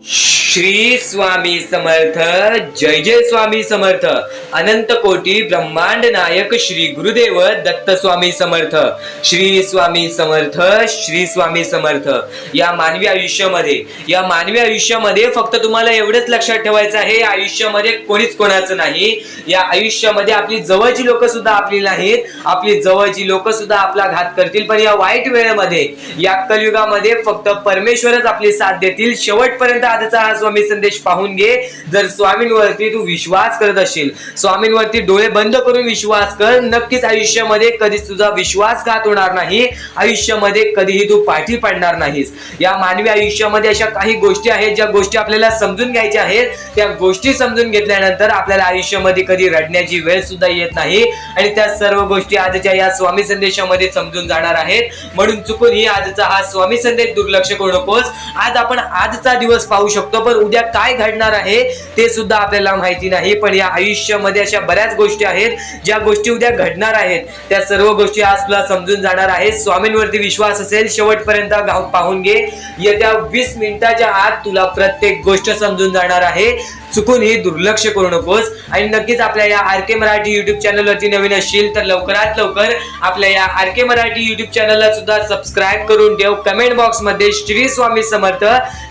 श्री स्वामी समर्थ. जय जय स्वामी समर्थ. अनंत कोटी ब्रह्मांड नायक श्री गुरुदेव दत्त स्वामी समर्थ. श्री स्वामी समर्थ. श्री स्वामी समर्थ. या मानवी आयुष्यामध्ये फक्त तुम्हाला एवढंच लक्षात ठेवायचं आहे, आयुष्यामध्ये कोणीच कोणाचं नाही. या आयुष्यामध्ये आपली जवळची लोक सुद्धा आपली नाहीत, आपली जवळची लोक सुद्धा आपला घात करतील. पण या वाईट वेळेमध्ये, या कलियुगामध्ये फक्त परमेश्वरच आपली साथ देतील. शेवटपर्यंत आजचा हा स्वामी संदेश पाहून घे. जर स्वामींवरती तू विश्वास करत असशील, स्वामींवरती डोळे बंद करून विश्वास कर, नक्कीच आयुष्यामध्ये कधीच तुझा विश्वासघात होणार नाही, आयुष्यामध्ये कधीही तू पाठी पडणार नाहीस. या मानवी आयुष्यामध्ये अशा काही गोष्टी आहेत ज्या गोष्टी आपल्याला समजून घ्यायच्या आहेत. त्या गोष्टी समजून घेतल्यानंतर आपल्याला आयुष्यामध्ये कधी रडण्याची वेळ सुद्धा येत नाही आणि त्या सर्व गोष्टी आजच्या या स्वामी संदेशामध्ये समजून जाणार आहेत. म्हणून चुकूनही आजचा हा स्वामी संदेश दुर्लक्ष करू नकोस. आज आपण आजचा दिवस पाहू शकतो, पण उद्या काय घडणार आहे ते सुद्धा आपल्याला माहिती नाही. पण या आयुष्यामध्ये अशा बऱ्याच गोष्टी आहेत ज्या गोष्टी उद्या घडणार आहेत. त्या सर्व गोष्टी आज तुला समजून जाणार आहेत. स्वामींवरती विश्वास असेल, शेवटपर्यंत पाहून घे. येत्या 20 मिनिटाच्या आत तुला प्रत्येक गोष्ट समजून जाणार आहे. चुकूनही दुर्लक्ष करू नकोस. आणि नक्कीच आपल्या या आरके मराठी युट्यूब चॅनलवरती नवीन असशील तर लवकरात लवकर आपल्या या आरके मराठी युट्यूब चॅनलला सुद्धा सबस्क्राईब करून ठेव. कमेंट बॉक्स मध्ये श्री स्वामी समर्थ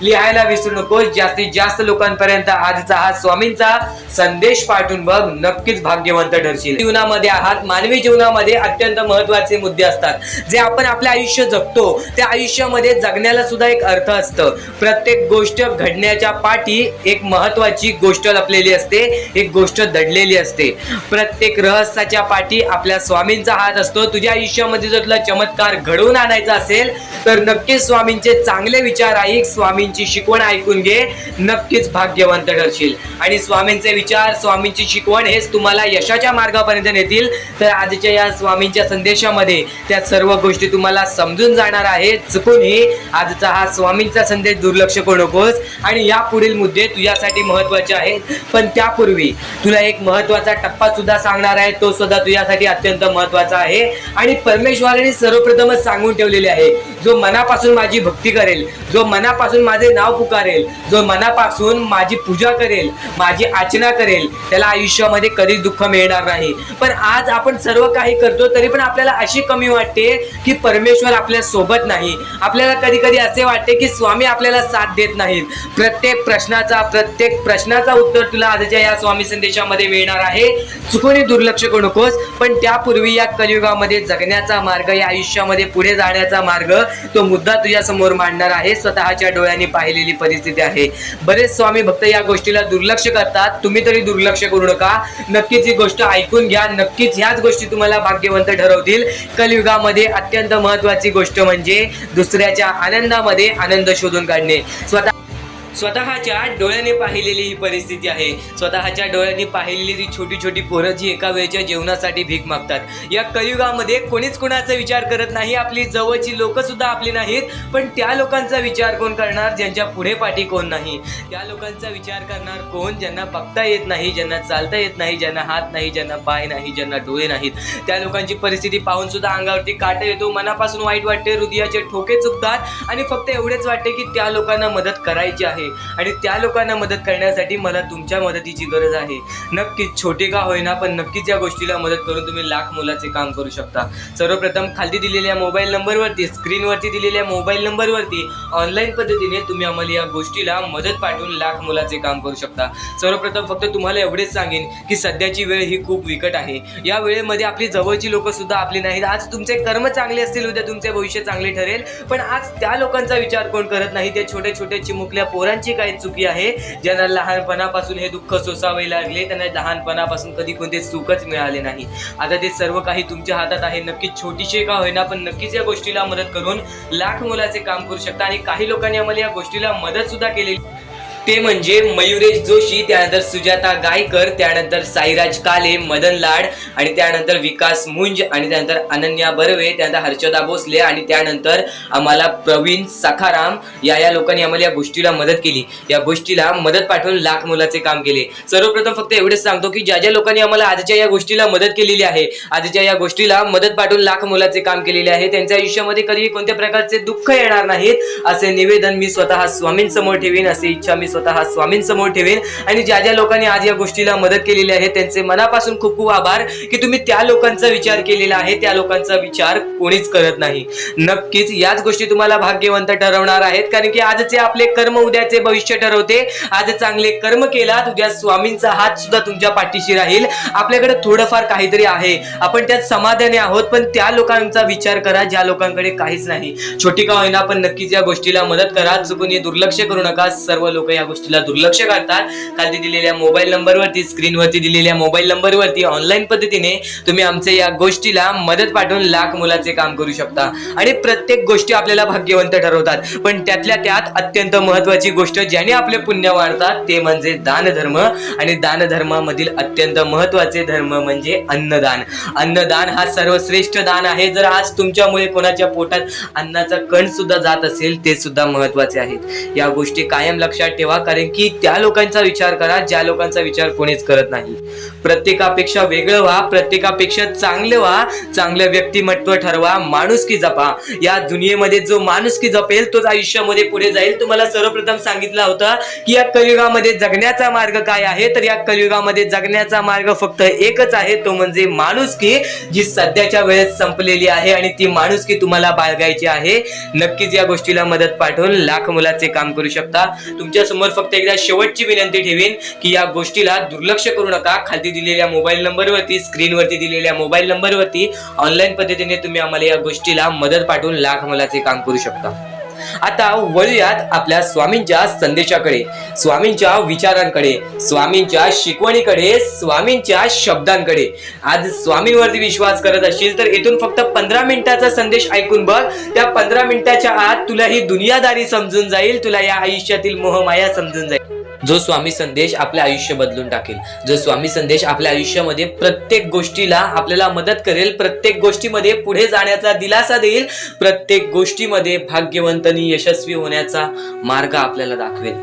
लिहायला विसरू नकोस. जास्तीत जास्त लोकांपर्यंत आजचा हा स्वामींचा संदेश पाठवून बघ, नक्कीच भाग्यवंत ठरशील. जीवनामध्ये आहात, मानवी जीवनामध्ये अत्यंत महत्त्वाचे मुद्दे असतात जे आपण आपले आयुष्य जगतो. त्या आयुष्यामध्ये जगण्याला सुद्धा एक अर्थ असतं. प्रत्येक गोष्ट घडण्याच्या पाठी एक महत्त्वाची गोष्ट लपलेली असते, एक गोष्ट दडलेली असते. प्रत्येक रहस्याच्या पाठी आपल्या स्वामींचा हात असतो. तुझ्या आयुष्यामध्ये जर तुला चमत्कार घडवून आणायचा असेल तर नक्कीच स्वामींचे चांगले विचार ऐक, स्वामींची शिकवण ऐकून घे, नक्कीच भाग्यवंत ठरशील. आणि स्वामींचे विचार, स्वामींची शिकवण हेच तुम्हाला यशाच्या मार्गापर्यंत नेतील. तर आजच्या या स्वामींच्या संदेशामध्ये त्या सर्व गोष्टी तुम्हाला समजून जाणार आहेत. चुकूनही आजचा हा स्वामींचा संदेश दुर्लक्ष करू नकोस. आणि या पुढील मुद्दे तुझ्यासाठी महत्त्वाचे आहेत. पण त्यापूर्वी तुला एक महत्त्वाचा टप्पा सुद्धा सांगणार आहे, तो सुद्धा तुझ्यासाठी अत्यंत महत्त्वाचा आहे. आणि परमेश्वराने सर्वप्रथमच सांगून ठेवलेले आहे, जो मनापासून माझी भक्ती करेल, जो मनापासून माझे नाव पुकारेल, जो मनापासून माझी पूजा करेल, माझी अर्चना करेल, त्याला आयुष्यामध्ये कधीच दुःख मिळणार नाही. पण आज आपण सर्व काही करतो तरी पण आपल्याला अशी कमी वाटते की परमेश्वर आपल्या सोबत नाही. आपल्याला कधी कधी असे वाटते की स्वामी आपल्याला साथ देत नाहीत. प्रत्येक प्रश्नाचा उत्तर तुला आजच्या या स्वामी संदेशामध्ये मिळणार आहे. चुकूनही दुर्लक्ष करू नकोस. पण त्यापूर्वी या कलियुगामध्ये जगण्याचा मार्ग, या आयुष्यामध्ये पुढे जाण्याचा मार्ग, तो मुद्दा तुझ्या समोर मांडणार आहे. स्वतःच्या डोळ्यांनी पाहिलेली परिस्थिती आहे. बरेच स्वामी भक्त या गोष्टीला दुर्लक्ष करतात. तुम्ही तरी दुर्लक्ष करू नका. नक्कीच ही गोष्ट ऐकून घ्या. नक्कीच ह्याच गोष्टी तुम्हाला भाग्यवंत ठरवतील. कलियुगामध्ये अत्यंत महत्त्वाची गोष्ट म्हणजे दुसऱ्याच्या आनंदामध्ये आनंद शोधून काढणे. स्वतःच्या डोळ्याने पाहिलेली ही परिस्थिती आहे. स्वतःच्या डोळ्यांनी पाहिलेली ती छोटी छोटी पोरं जी एका वेळच्या जेवणासाठी भीक मागतात. या कलियुगामध्ये कोणीच कोणाचा विचार करत नाही. आपली जवळची लोक सुद्धा आपली नाहीत. पण त्या लोकांचा विचार कोण करणार ज्यांच्या पुढे पाठी कोण नाही. त्या लोकांचा विचार करणार कोण ज्यांना बघता येत नाही, ज्यांना चालता येत नाही, ज्यांना हात नाही, ज्यांना पाय नाही, ज्यांना डोळे नाहीत. त्या लोकांची परिस्थिती पाहून सुद्धा अंगावरती काटा येतो, मनापासून वाईट वाटते, हृदयाचे ठोके चुकतात आणि फक्त एवढेच वाटते की त्या लोकांना मदत करायची आहे. आणि त्या लोकांना मदत करण्यासाठी मला तुमच्या मदतीची गरज आहे. नक्कीच छोटे का होईना, पण नक्कीच या गोष्टीला मदत करून तुम्ही लाख मोलाचे काम करू शकता. सर्वप्रथम खाली दिलेल्या मोबाईल नंबरवरती, स्क्रीनवरती दिलेल्या मोबाईल नंबरवरती ऑनलाईन पद्धतीने तुम्ही आम्हाला या गोष्टीला मदत पाठवून लाख मोलाचे काम करू शकता. सर्वप्रथम फक्त तुम्हाला एवढेच सांगेन की सध्याची वेळ ही खूप विकट आहे. या वेळेमध्ये आपली जवळची लोक सुद्धा आपली नाहीत. आज तुमचे कर्म चांगले असतील, उद्या तुमचे भविष्य चांगले ठरेल. पण आज त्या लोकांचा विचार कोण करत नाही. त्या छोट्या छोट्या चिमुकल्या पोरांची काही चुकी आहे, ज्यांना लहानपणापासून हे दुःख सोसावे लागले, त्यांना लहानपणापासून कधी कोणते सुखच मिळाले नाही. आता ते सर्व काही तुमच्या हातात आहे. नक्कीच छोटीशी का होईना, पण नक्कीच या गोष्टीला मदत करून लाख मोलाचे काम करू शकता. आणि काही लोकांनी आम्हाला या गोष्टीला मदत सुद्धा केलेली ते म्हणजे मयुरेश जोशी, त्यानंतर सुजाता गायकर, त्यानंतर साईराज काले, मदन लाड आणि त्यानंतर विकास मुंज आणि त्यानंतर अनन्या बर्वे, त्यानंतर हर्षदा भोसले आणि त्यानंतर आम्हाला प्रवीण सखाराम या लोकांनी आम्हाला या गोष्टीला मदत केली. या गोष्टीला मदत पाठवून लाख मोलाचे काम केले. सर्वप्रथम फक्त एवढेच सांगतो की ज्या लोकांनी आम्हाला आजच्या या गोष्टीला मदत केलेली आहे, आजच्या या गोष्टीला मदत पाठवून लाख मोलाचे काम केलेले आहे, त्यांच्या आयुष्यामध्ये कधीही कोणत्या प्रकारचे दुःख येणार नाहीत असे निवेदन मी स्वतः स्वामींसमोर ठेवीन, अशी इच्छा मी स्वतः स्वामींसमोर ठेवीन. आणि ज्या लोकांनी आज या गोष्टीला मदत केलेली आहे त्यांचे मनापासून खूप खूप आभार की तुम्ही त्या लोकांचा विचार केलेला आहे. त्या लोकांचा विचार कोणीच करत नाही. नक्कीच याच गोष्टी तुम्हाला भाग्यवंत ठरवणार आहेत, कारण की आजचे आपले कर्म उद्याचे भविष्य ठरवते. आज चांगले कर्म केलात, उद्या स्वामींचा हात सुद्धा तुमच्या पाठीशी राहील. आपल्याकडे थोडंफार काहीतरी आहे, आपण त्यात समाधानी आहोत, पण त्या लोकांचा विचार करा ज्या लोकांकडे काहीच नाही. छोटी का होईना पण नक्कीच या गोष्टीला मदत करा. चुकून दुर्लक्ष करू नका. सर्व लोक या गोष्टीला दुर्लक्ष करतात. खाली दिलेल्या मोबाईल नंबरवरती, स्क्रीनवरती दिलेल्या मोबाईल नंबरवरती ऑनलाईन पद्धतीने तुम्ही आमच्या या गोष्टीला मदत पाठवून लाख मोलाचे काम करू शकता. आणि प्रत्येक गोष्टी आपल्याला भाग्यवंत ठरवतात, पण त्यातल्या त्यात अत्यंत महत्वाची गोष्ट ज्याने आपले पुण्य वाढतात ते म्हणजे दानधर्म. आणि दानधर्मामधील अत्यंत महत्वाचे धर्म म्हणजे अन्नदान. अन्नदान हा सर्वश्रेष्ठ दान आहे. जर आज तुमच्यामुळे कोणाच्या पोटात अन्नाचा कण सुद्धा जात असेल ते सुद्धा महत्वाचे आहेत. या गोष्टी कायम लक्षात ठेवा, कारण की त्या लोकांचा विचार करा ज्या लोकांचा विचार कोणीच करत नाही. प्रत्येकापेक्षा वेगळं व्हा, प्रत्येकापेक्षा चांगलं व्हा, चांगलं व्यक्तिमत्व ठरवा, माणुसकी जपा. या दुनियेमध्ये जो माणुसकी जपेल तोच आयुष्यामध्ये पुढे जाईल. तुम्हाला सर्वप्रथम सांगितलं होतं की या कलियुगामध्ये जगण्याचा मार्ग काय आहे, तर या कलियुगामध्ये जगण्याचा मार्ग फक्त एकच आहे, तो म्हणजे माणुसकी, जी सध्याच्या वेळेस संपलेली आहे आणि ती माणुसकी तुम्हाला बाळगायची आहे. नक्कीच या गोष्टीला मदत पाठवून लाख मोलाचे काम करू शकता. तुमच्या समोर फक्त एकदा शेवटची विनंती ठेवीन की या गोष्टीला दुर्लक्ष करू नका. खाली दिलेल्या मोबाईल नंबरवरती, स्क्रीनवरती दिलेल्या मोबाईल नंबरवरती ऑनलाईन पद्धतीने तुम्ही आम्हाला या गोष्टीला मदत पाठवून लाख मोलाचे काम करू शकता. आता वळूयात आपल्या स्वामींच्या संदेशाकडे, स्वामींच्या विचारांकडे, स्वामींच्या शिकवणीकडे, स्वामींच्या शब्दांकडे. आज स्वामींवरती विश्वास करत असशील तर इथून फक्त 15 मिनिटाचा संदेश ऐकून बघ. त्या 15 मिनिटाच्या आत तुला ही दुनियादारी समजून जाईल, तुला या आयुष्यातील मोहमाया समजून जाईल. जो स्वामी संदेश आपले आयुष्य बदलून टाकेल, जो स्वामी संदेश आपल्या आयुष्यामध्ये प्रत्येक गोष्टीला आपल्याला मदत करेल, प्रत्येक गोष्टीमध्ये पुढे जाण्याचा दिलासा देईल, प्रत्येक गोष्टीमध्ये भाग्यवंतांनी यशस्वी होण्याचा मार्ग आपल्याला दाखवेल.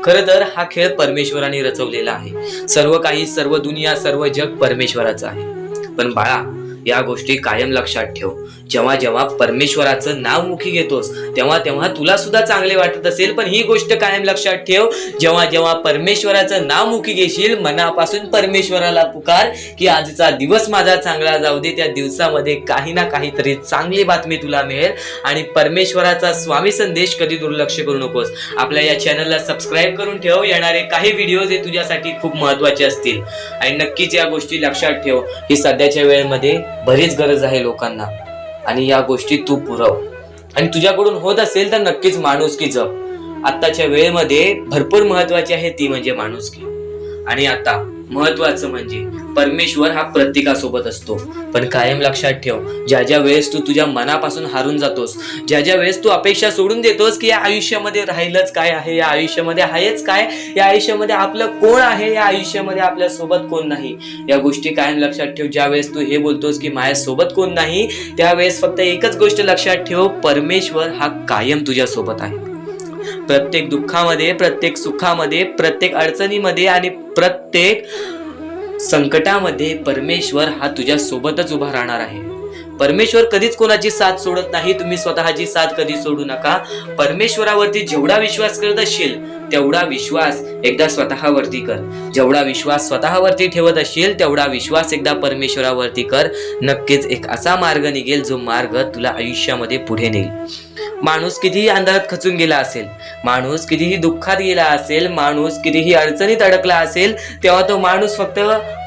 खरं तर हा खेळ परमेश्वराने रचवलेला आहे. सर्व काही, सर्व दुनिया, सर्व जग परमेश्वराचं आहे. पण बाळा, या गोष्टी कायम लक्षात ठेव. जेव्हा जेव्हा परमेश्वराचं नाव मुखी घेतोस तेव्हा तेव्हा तुला सुद्धा चांगले वाटत असेल, पण ही गोष्ट कायम लक्षात ठेव, जेव्हा जेव्हा परमेश्वराचं नाव मुखी घेशील, मनापासून परमेश्वराला पुकार की आजचा दिवस माझा चांगला जाऊ दे, त्या दिवसामध्ये काही ना काहीतरी चांगली बातमी तुला मिळेल. आणि परमेश्वराचा स्वामी संदेश कधी दुर्लक्ष करू नकोस. आपल्या या चॅनलला सबस्क्राईब करून ठेव. येणारे काही व्हिडिओज हे तुझ्यासाठी खूप महत्वाचे असतील. आणि नक्कीच या गोष्टी लक्षात ठेव, ही सध्याच्या वेळेमध्ये बरीच गरज आहे लोकांना, आणि या गोष्टी तू पुरव. आणि तुझ्याकडून होत असेल तर नक्कीच माणुसकी जप. आत्ताच्या वेळेमध्ये भरपूर महत्वाची आहे ती म्हणजे माणुसकी. आणि आता महत्वाचं म्हणजे परमेश्वर हा प्रत्येकासोबत असतो, पण कायम लक्षात ठेव, ज्या वेळेस तू तुझ्या मनापासून हारून जातोस, ज्या वेळेस तू अपेक्षा सोडून देतोस की या आयुष्यामध्ये राहिलंच काय आहे, या आयुष्यामध्ये आहेच काय, या आयुष्यामध्ये आपलं कोण आहे, या आयुष्यामध्ये आपल्या सोबत कोण नाही, या गोष्टी कायम लक्षात ठेव. ज्या वेळेस तू हे बोलतोस की माझ्या सोबत कोण नाही, त्यावेळेस फक्त एकच गोष्ट लक्षात ठेव, परमेश्वर हा कायम तुझ्या सोबत आहे. प्रत्येक दुःखामध्ये, प्रत्येक सुखामध्ये, प्रत्येक अडचणीमध्ये आणि प्रत्येक संकटामध्ये परमेश्वर हा तुझ्या सोबतच उभा राहणार आहे. परमेश्वर कधीच कोणाची साथ सोडत नाही. तुम्ही स्वतःची साथ कधी सोडू नका. परमेश्वरावरती जेवढा विश्वास करत असशील तेवढा विश्वास एकदा स्वतःवरती कर. जेवढा विश्वास स्वतःवरती ठेवत असशील तेवढा विश्वास एकदा परमेश्वरावरती कर. नक्कीच एक असा मार्ग निघेल जो मार्ग तुला आयुष्यामध्ये पुढे नेईल. माणूस कितीही अंधारात खचून गेला असेल, माणूस कितीही दुःखात गेला असेल, माणूस कितीही अडचणीत अडकला असेल, तेव्हा तो माणूस फक्त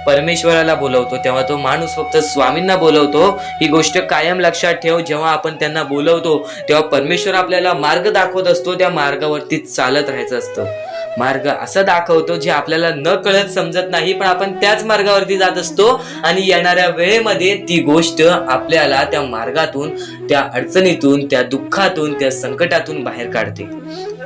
परमेश्वराला बोलवतो, तेव्हा तो माणूस फक्त स्वामींना बोलवतो. ही गोष्ट कायम लक्षात ठेव. जेव्हा आपण त्यांना बोलवतो तेव्हा परमेश्वर आपल्याला मार्ग दाखवत असतो. त्या मार्गावरती चालत राहायचं असतं. मार्ग असं दाखवतो जे आपल्याला न कळत समजत नाही, पण आपण त्याच मार्गावरती जात असतो आणि येणाऱ्या वेळेमध्ये ती गोष्ट आपल्याला त्या मार्गातून, त्या अडचणीतून, त्या दुःखातून, त्या संकटातून बाहेर काढते.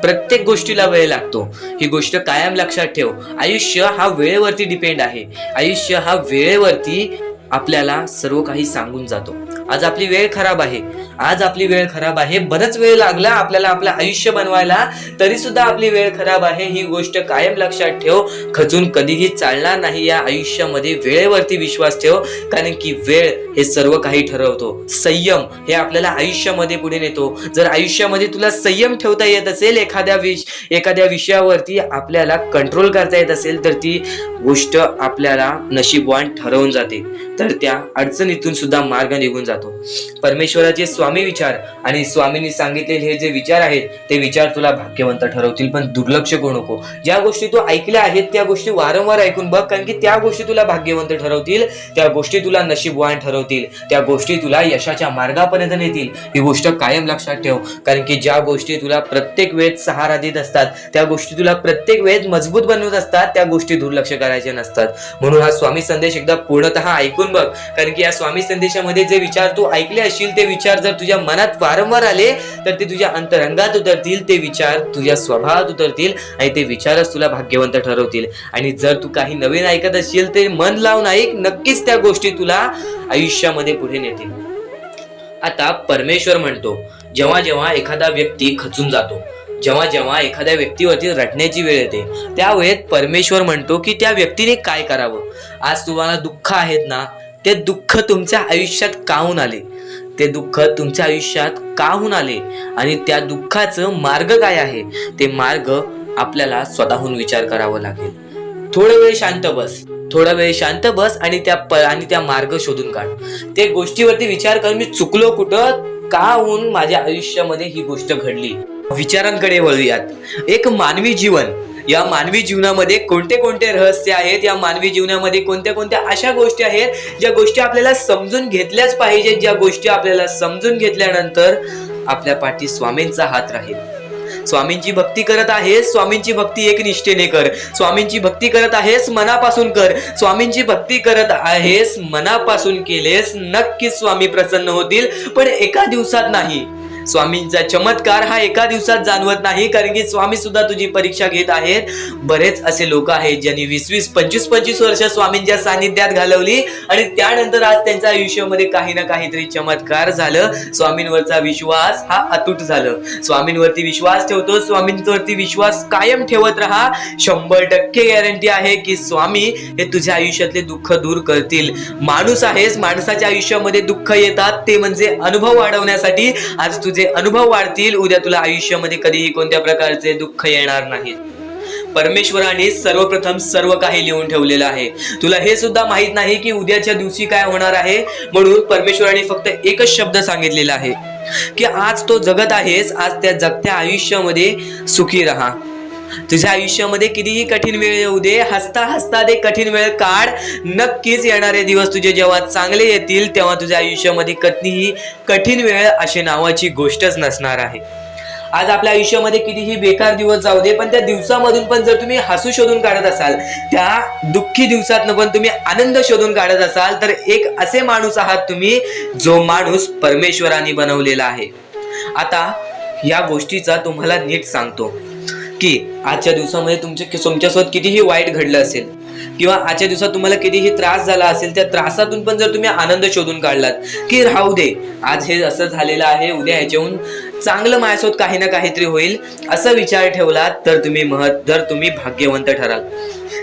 प्रत्येक गोष्टीला वेळ लागतो, ही गोष्ट कायम लक्षात ठेव. आयुष्य हा वेळेवरती डिपेंड आहे. आयुष्य हा वेळेवरती आपल्याला सर्व काही सांगून जातो. आज आपली वेळ खराब आहे, आज आपली वेळ खराब आहे, बरंच वेळ लागला आपल्याला आपलं आयुष्य बनवायला, तरी सुद्धा आपली वेळ खराब आहे, ही गोष्ट कायम लक्षात ठेव. खचून कधीही चालणार नाही या आयुष्यामध्ये. वेळेवरती विश्वास ठेव, कारण की वेळ हे सर्व काही ठरवतो. संयम हे आपल्याला आयुष्यामध्ये पुढे नेतो. जर आयुष्यामध्ये तुला संयम ठेवता येत असेल, एखाद्या विषयावरती आपल्याला कंट्रोल करता येत असेल, तर ती गोष्ट आपल्याला नशीबवान ठरवून जाते, तर त्या अडचणीतून सुद्धा मार्ग निघून जातो. परमेश्वराचे स्वामी विचार आणि स्वामींनी सांगितलेले हे जे विचार आहेत, ते विचार तुला भाग्यवंत ठरवतील. पण दुर्लक्ष करू नको. ज्या गोष्टी तू ऐकल्या आहेत त्या गोष्टी वारंवार ऐकून बघ, कारण की त्या गोष्टी तुला भाग्यवंत ठरवतील, त्या गोष्टी तुला नशीबवान ठरवतील, त्या गोष्टी तुला यशाच्या मार्गापर्यंत नेतील. ही गोष्ट कायम लक्षात ठेव, कारण की ज्या गोष्टी तुला प्रत्येक वेळेत सहारा देत असतात, त्या गोष्टी तुला प्रत्येक वेळेत मजबूत बनवत असतात, त्या गोष्टी दुर्लक्ष करायचे नसतात. म्हणून हा स्वामी संदेश एकदा पूर्णतः ऐकून बघ, कारण की या स्वामी संदेशामध्ये जे विचार तू ऐकले असशील, ते विचार जर तुझ्या मनात वारंवार आले, तर ते तुझ्या अंतरंगात उतरतील, ते विचार तुझ्या स्वभावात उतरतील आणि ते विचारच तुला भाग्यवंत ठरवतील. आणि जर तू काही नवीन ऐकत असशील, ते मन लावून ऐक, नक्कीच त्या गोष्टी तुला आयुष्यामध्ये पुढे नेतील. आता परमेश्वर म्हणतो, जेव्हा जेव्हा एखादा व्यक्ती खचून जातो, जेव्हा जेव्हा एखाद्या व्यक्तीवरती रडण्याची वेळ येते, त्यावेळेत परमेश्वर म्हणतो की त्या व्यक्तीने काय करावं. आज तुम्हाला दुःख आहेत ना, ते दुःख तुमच्या आयुष्यात का होऊन आले, ते दुःख तुमच्या आयुष्यात का होऊन आले आणि त्या दुःखाचं मार्ग काय आहे, ते मार्ग आपल्याला स्वतःहून विचार करावा लागेल. थोडा वेळ शांत बस आणि त्या मार्ग शोधून काढ. त्या गोष्टीवरती विचार कर, मी चुकलो कुठं, का होऊन माझ्या आयुष्यामध्ये ही गोष्ट घडली. विचारांकडे वळूयात. एक मानवी जीवन, या मानवी जीवनामध्ये कोणते कोणते रहस्य आहेत, या मानवी जीवनामध्ये कोणत्या कोणत्या अशा गोष्टी आहेत ज्या गोष्टी आपल्याला समजून घेतल्याच पाहिजेत, ज्या गोष्टी आपल्याला समजून घेतल्यानंतर आपल्या पाठी स्वामींचा हात राहील. स्वामींची भक्ती करत आहेस, स्वामींची भक्ती एक निष्ठेने कर. स्वामींची भक्ती करत आहेस, मनापासून कर. स्वामींची भक्ती करत आहेस, मनापासून केलेस, नक्कीच स्वामी प्रसन्न होतील, पण एका दिवसात नाही. स्वामींचा चमत्कार हा एका दिवसात जाणवत नाही, कारण की स्वामी सुद्धा तुझी परीक्षा घेत आहेत. बरेच असे लोक आहेत ज्यांनी 20-20, 25-25 वर्ष स्वामींच्या सानिध्यात घालवली आणि त्यानंतर आज त्यांच्या आयुष्यामध्ये काही ना काहीतरी चमत्कार झालं. स्वामींवरचा विश्वास हा अतूट झालं. स्वामींवरती विश्वास ठेवतो, स्वामींवरती विश्वास कायम ठेवत राहा. 100% गॅरंटी आहे की स्वामी हे तुझ्या आयुष्यातले दुःख दूर करतील. माणूस आहेस, माणसाच्या आयुष्यामध्ये दुःख येतात, ते म्हणजे अनुभव वाढवण्यासाठी. आज तुझे अनुभव वाढतील, उद्या तुला आयुष्यामध्ये कधीही कोणत्या प्रकारचे दुःख येणार नाही. परमेश्वराने सर्वप्रथम सर्व काही लिहून ठेवलेलं आहे. तुला हे सुद्धा माहित नाही की उद्याच्या दिवशी काय होणार आहे, म्हणून परमेश्वराने फक्त एकच शब्द सांगितलेला आहे की आज तो जगत आहेस, आज त्या जगत्या आयुष्यामध्ये सुखी राहा. तुझ्या आयुष्यामध्ये कितीही कठीण वेळ येऊ दे, हसता हसता ते कठीण वेळ काढ. नक्कीच येणारे दिवस तुझे जेव्हा चांगले येतील, तेव्हा तुझ्या आयुष्यामध्ये कधीही कठीण वेळ अशी नावाची गोष्टच नसणार आहे. आज आपल्या आयुष्यामध्ये कितीही बेकार दिवस जाऊ दे, पण त्या दिवसामधून पण जर तुम्ही हसू शोधून काढत असाल, त्या दुःखी दिवसातनं पण तुम्ही आनंद शोधून काढत असाल, तर एक असे माणूस आहात तुम्ही, जो माणूस परमेश्वराने बनवलेला आहे. आता या गोष्टीचा तुम्हाला नीट सांगतो की आजच्या दिवसामध्ये तुमच्यासोबत कितीही वाईट घडलं असेल किंवा आजच्या दिवसात तुम्हाला कितीही त्रास झाला असेल, त्या त्रासातून पण जर तुम्ही आनंद शोधून काढलात की राहू दे, आज हे असं झालेलं आहे, उद्या ह्याच्याहून चांगलं माझ्यासोबत काही ना काहीतरी होईल, असा विचार ठेवलात तर तुम्ही भाग्यवंत ठराल.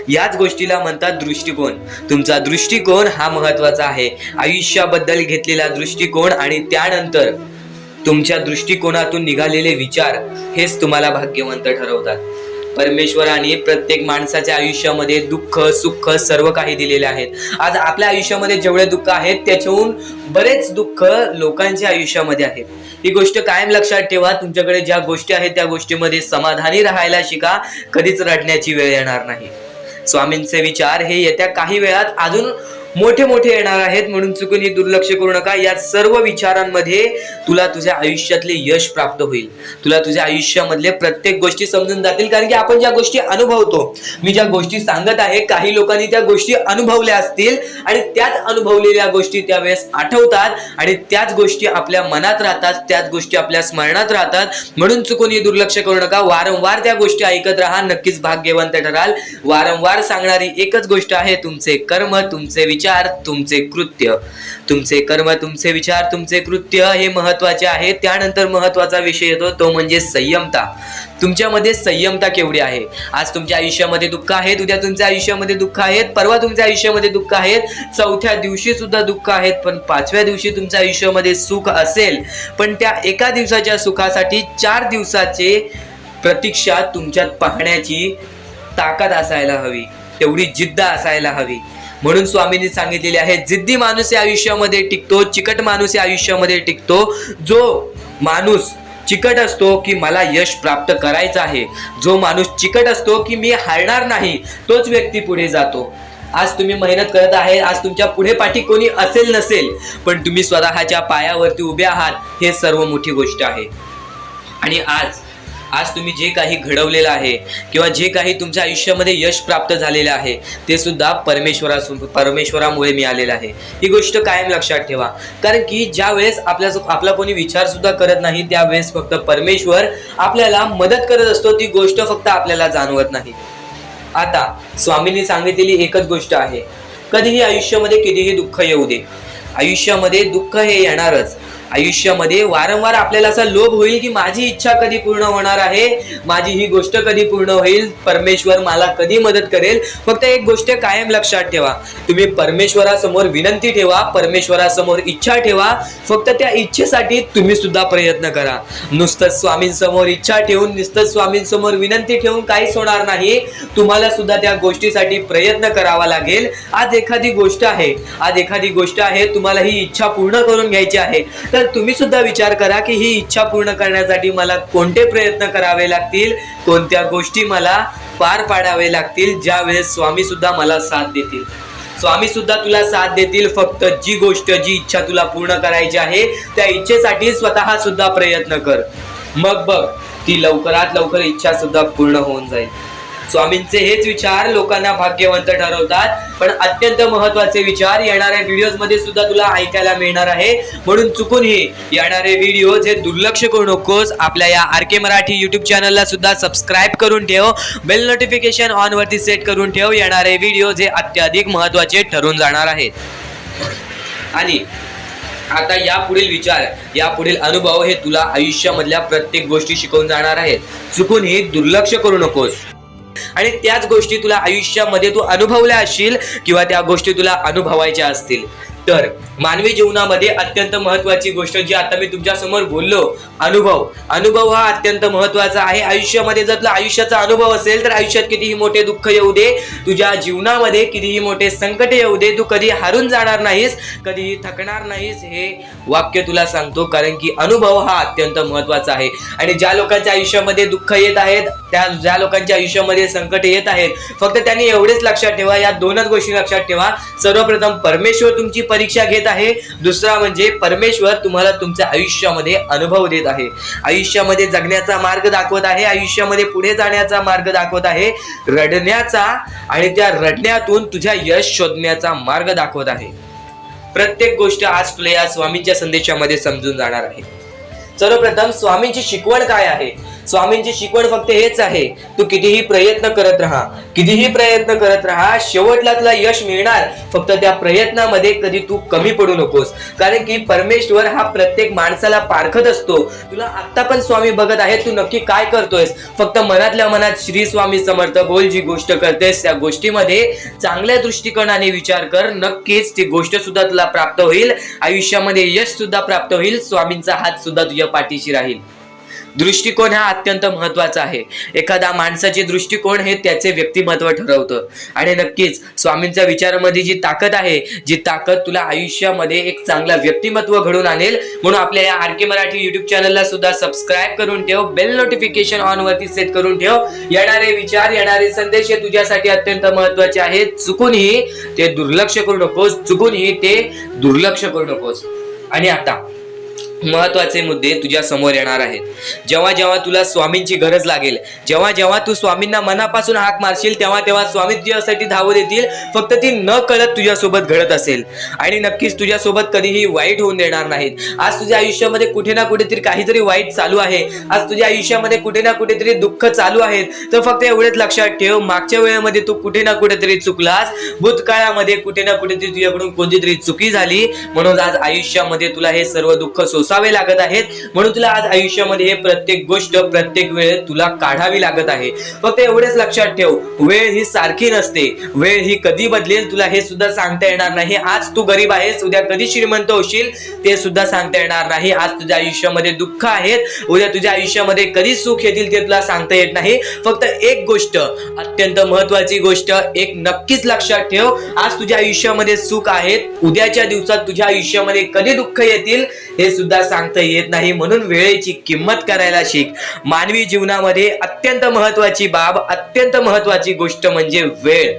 याच गोष्टीला म्हणतात दृष्टिकोन. तुमचा दृष्टिकोन हा महत्वाचा आहे. आयुष्याबद्दल घेतलेला दृष्टिकोन आणि त्यानंतर तुमच्या दृष्टिकोनातून निघालेले विचार हेच तुम्हाला भाग्यवंत ठरवतात. परमेश्वराने प्रत्येक माणसाच्या आयुष्यामध्ये दुःख सुख सर्व काही दिलेले आहेत. आज आपल्या आयुष्यामध्ये जेवढे दुःख आहेत त्याच्याहून बरेच दुःख लोकांच्या आयुष्यामध्ये आहेत. ही गोष्ट कायम लक्षात ठेवा. तुमच्याकडे ज्या गोष्टी आहेत त्या गोष्टीमध्ये समाधानी राहायला शिका, कधीच रडण्याची वेळ येणार नाही. स्वामींचे विचार हे येत्या काही वेळात अजून मोठे मोठे येणार आहेत, म्हणून चुकून ही दुर्लक्ष करू नका. या सर्व विचारांमध्ये तुला तुझ्या आयुष्यातले यश प्राप्त होईल. तुला तुझ्या आयुष्यामधले प्रत्येक गोष्टी समजून जातील, कारण की आपण ज्या गोष्टी अनुभवतो, मी ज्या गोष्टी सांगत आहे, काही लोकांनी त्या गोष्टी अनुभवल्या असतील आणि त्याच अनुभवलेल्या गोष्टी त्यावेळेस आठवतात आणि त्याच गोष्टी आपल्या मनात राहतात, त्याच गोष्टी आपल्या स्मरणात राहतात. म्हणून चुकून ही दुर्लक्ष करू नका. वारंवार त्या गोष्टी ऐकत राहा, नक्कीच भाग्यवंत ठराल. वारंवार सांगणारी एकच गोष्ट आहे, तुमचे कर्म, तुमचे विचार, तुमचे कृत्य. तुमचे कर्म, तुमचे विचार, तुमचे कृत्य हे महत्वाचे आहे. त्यानंतर महत्वाचा विषय येतो तो म्हणजे संयमता. तुमच्यामध्ये संयमता केवढी आहे? आज तुमच्या आयुष्यामध्ये दुःख आहेत, उद्या तुमच्या आयुष्यामध्ये दुःख आहेत, परवा तुमच्या आयुष्यामध्ये दुःख आहेत, चौथ्या दिवशी सुद्धा दुःख आहेत, पण पाचव्या दिवशी तुमच्या आयुष्यामध्ये सुख असेल. पण त्या एका दिवसाच्या सुखासाठी 4 दिवसाचे प्रतीक्षा तुमच्यात पाहण्याची ताकद असायला हवी, तेवढी जिद्द असायला हवी. म्हणून स्वामींनी सांगितलेले आहे, जिद्दी माणूस या आयुष्यामध्ये टिकतो, चिकट माणूस या आयुष्यामध्ये टिकतो. जो माणूस चिकट असतो की मला यश प्राप्त करायचं आहे, जो माणूस चिकट असतो की मी हारणार नाही, तोच व्यक्ती पुढे जातो. आज तुम्ही मेहनत करत आहे, आज तुमच्या पुढे पाठी कोणी असेल नसेल, पण तुम्ही स्वतःच्या पायावरती उभे आहात, हे सर्व मोठी गोष्ट आहे. आणि आज तुम्ही जे काही घडवलेलं आहे किंवा जे काही तुमच्या आयुष्यामध्ये यश प्राप्त झालेलं आहे, ते सुद्धा परमेश्वरामुळे मिळालेलं आहे. ही गोष्ट कायम लक्षात ठेवा, कारण की ज्या वेळेस आपला कोणी विचार सुद्धा करत नाही, त्यावेळेस फक्त परमेश्वर आपल्याला मदत करत असतो. ती गोष्ट फक्त आपल्याला जाणवत नाही. आता स्वामींनी सांगितलेली एकच गोष्ट आहे, कधीही आयुष्यामध्ये कितीही दुःख येऊ दे, आयुष्यामध्ये दुःख हे येणारच. आयुष्यामध्ये वारंवार आपल्याला असा लोभ होईल की माझी इच्छा कधी पूर्ण होणार आहे, माझी ही गोष्ट कधी पूर्ण होईल, परमेश्वर मला कधी मदत करेल. फक्त एक गोष्ट कायम लक्षात ठेवा, तुम्ही परमेश्वरासमोर विनंती ठेवा, परमेश्वरासमोर इच्छा ठेवा. फक्त त्या इच्छेसाठी तुम्ही सुद्धा प्रयत्न करा. नुसतं स्वामींसमोर इच्छा ठेवून, नुसतं स्वामींसमोर विनंती ठेवून काहीच होणार नाही. तुम्हाला सुद्धा त्या गोष्टीसाठी प्रयत्न करावा लागेल. आज एखादी गोष्ट आहे, तुम्हाला ही इच्छा पूर्ण करून घ्यायची आहे, तर तुम्ही सुद्धा विचार करा की ही इच्छा पूर्ण करण्यासाठी मला कोणते प्रयत्न करावे लागतील, कोणत्या गोष्टी मला पार पाडावे लागतील, ज्या वेळेस स्वामी सुद्धा मला साथ देतील. स्वामी सुद्धा तुला साथ देतील. फक्त जी इच्छा तुला पूर्ण करायची आहे, त्या इच्छेसाठी स्वतः सुद्धा प्रयत्न कर. मग बघ, ती लवकरात लवकर इच्छा सुद्धा पूर्ण होऊन जाईल. स्वामींचे हेच विचार लोकांना भाग्यवंत ठरवतात. पण अत्यंत महत्वाचे विचार येणाऱ्या व्हिडिओज मध्ये सुद्धा तुला ऐकायला मिळणार आहे. म्हणून चुकून हे येणारे व्हिडिओज हे दुर्लक्ष करू नकोस. आपल्या या RK मराठी युट्यूब चॅनलला सुद्धा सबस्क्राईब करून ठेव, बेल नोटिफिकेशन ऑन वरती सेट करून ठेव. येणारे व्हिडिओज हे अत्याधिक महत्वाचे ठरून जाणार आहेत. आणि आता यापुढील विचार, यापुढील अनुभव हे तुला आयुष्यामधल्या प्रत्येक गोष्टी शिकवून जाणार आहेत. चुकून हे दुर्लक्ष करू नकोस. आणि त्याच गोष्टी तुला आयुष्यामध्ये तू अनुभवल्या असशील किंवा त्या गोष्टी तुला अनुभवायच्या असतील. तर मानवी जीवनामध्ये अत्यंत महत्वाची गोष्ट जी आता मी तुमच्या समोर बोललो, अनुभव हा अत्यंत महत्वाचा आहे. आयुष्यामध्ये जर तुला आयुष्याचा अनुभव असेल तर आयुष्यात कितीही मोठे दुःख येऊ दे, तुझ्या जीवनामध्ये कितीही मोठे संकट येऊ दे, तू कधी हारून जाणार नाहीस, कधीही थकणार नाहीस. हे वाक्य तुला सांगतो, कारण की अनुभव हा अत्यंत महत्वाचा आहे. आणि ज्या लोकांच्या आयुष्यामध्ये दुःख येत आहेत, ज्या लोकांच्या आयुष्यामध्ये संकट येत आहेत, फक्त त्यांनी एवढेच लक्षात ठेवा, या दोनच गोष्टी लक्षात ठेवा. सर्वप्रथम परमेश्वर तुमची परीक्षा घेत आहे, दुसरा म्हणजे परमेश्वर तुम्हाला तुमच्या आयुष्यामध्ये अनुभव देत आहे, आयुष्यामध्ये जगण्याचा मार्ग दाखवत आहे, आयुष्यामध्ये पुढे जाण्याचा मार्ग दाखवत आहे, रडण्याचा आणि त्या रडण्यातून तुझ्या यश शोधण्याचा मार्ग दाखवत आहे. प्रत्येक गोष्ट आज तुला या स्वामींच्या संदेशामध्ये समजून जाणार आहे. सर्वप्रथम स्वामींची शिकवण काय आहे? स्वामींची शिकवण फक्त हेच आहे, तू कितीही प्रयत्न करत राहा, शेवटला तुला यश मिळणार. फक्त त्या प्रयत्नामध्ये कधी तू कमी पडू नकोस, कारण की परमेश्वर हा प्रत्येक माणसाला पारखत असतो. तुला आता पण स्वामी बघत आहे, तू नक्की काय करतोयस. फक्त मनातल्या मनात श्री स्वामी समर्थ बोल. जी गोष्ट करतेस त्या गोष्टीमध्ये चांगल्या दृष्टिकोनाने विचार कर, नक्कीच ती गोष्ट सुद्धा तुला प्राप्त होईल, आयुष्यामध्ये यश सुद्धा प्राप्त होईल, स्वामींचा हात सुद्धा तुझ्या पाठीशी राहील. दृष्टिकोन हा अत्यंत महत्वाचा आहे. एखादा माणसाचे दृष्टिकोन हे त्याचे व्यक्तिमत्व ठरवतं. आणि नक्कीच स्वामींच्या विचारामध्ये जी ताकद आहे, जी ताकद तुला आयुष्यामध्ये एक चांगला व्यक्तिमत्व घडून आणेल. म्हणून आपल्या या आर के मराठी युट्यूब चॅनलला सुद्धा सबस्क्राईब करून ठेव, बेल नोटिफिकेशन ऑन वरती सेट करून ठेव. येणारे विचार, येणारे संदेश हे तुझ्यासाठी अत्यंत महत्वाचे आहेत. चुकूनही ते दुर्लक्ष करू नकोस, चुकूनही ते दुर्लक्ष करू नकोस. आणि आता महत्वाचे मुद्दे तुझ्या समोर येणार आहेत. जेव्हा जेव्हा तुला स्वामींची गरज लागेल, जेव्हा जेव्हा तू स्वामींना मनापासून हाक मारशील, तेव्हा तेव्हा स्वामी तुझ्यासाठी धावत येतील. फक्त ती न कळत तुझ्यासोबत घडत असेल. आणि नक्कीच तुझ्यासोबत कधीही वाईट होऊन देणार नाहीत. आज तुझ्या आयुष्यामध्ये कुठे ना कुठेतरी काहीतरी वाईट चालू आहे, आज तुझ्या आयुष्यामध्ये कुठे ना कुठेतरी दुःख चालू आहेत, तर फक्त एवढेच लक्षात ठेव, मागच्या वेळेमध्ये तू कुठे ना कुठेतरी चुकलास, भूतकाळामध्ये कुठे ना कुठेतरी तुझ्याकडून कोणतीतरी चुकी झाली, म्हणून आज आयुष्यामध्ये तुला हे सर्व दुःख सोसावे लागत आहेत. म्हणून तुला आज आयुष्यामध्ये हे प्रत्येक गोष्ट प्रत्येक वेळ तुला काढावी लागत आहे. फक्त एवढेच लक्षात ठेव, वेळ ही सारखी नसते, वेळ ही कधी बदलेल तुला हे सुद्धा सांगता येणार नाही. आज तू गरीब आहेस, उद्या कधी श्रीमंत होशील ते सुद्धा सांगता येणार नाही. आज तुझ्या आयुष्यामध्ये दुःख आहेत, उद्या तुझ्या आयुष्यामध्ये कधी सुख येतील ते तुला सांगता येत नाही. फक्त एक गोष्ट, अत्यंत महत्वाची गोष्ट एक नक्कीच लक्षात ठेव, आज तुझ्या आयुष्यामध्ये सुख आहेत, उद्याच्या दिवसात तुझ्या आयुष्यामध्ये कधी दुःख येतील हे सुद्धा सांगता येत नाही. म्हणून वेळेची किंमत करायला शिक. मानवी जीवनामध्ये अत्यंत महत्वाची बाब, अत्यंत महत्वाची गोष्ट म्हणजे वेळ.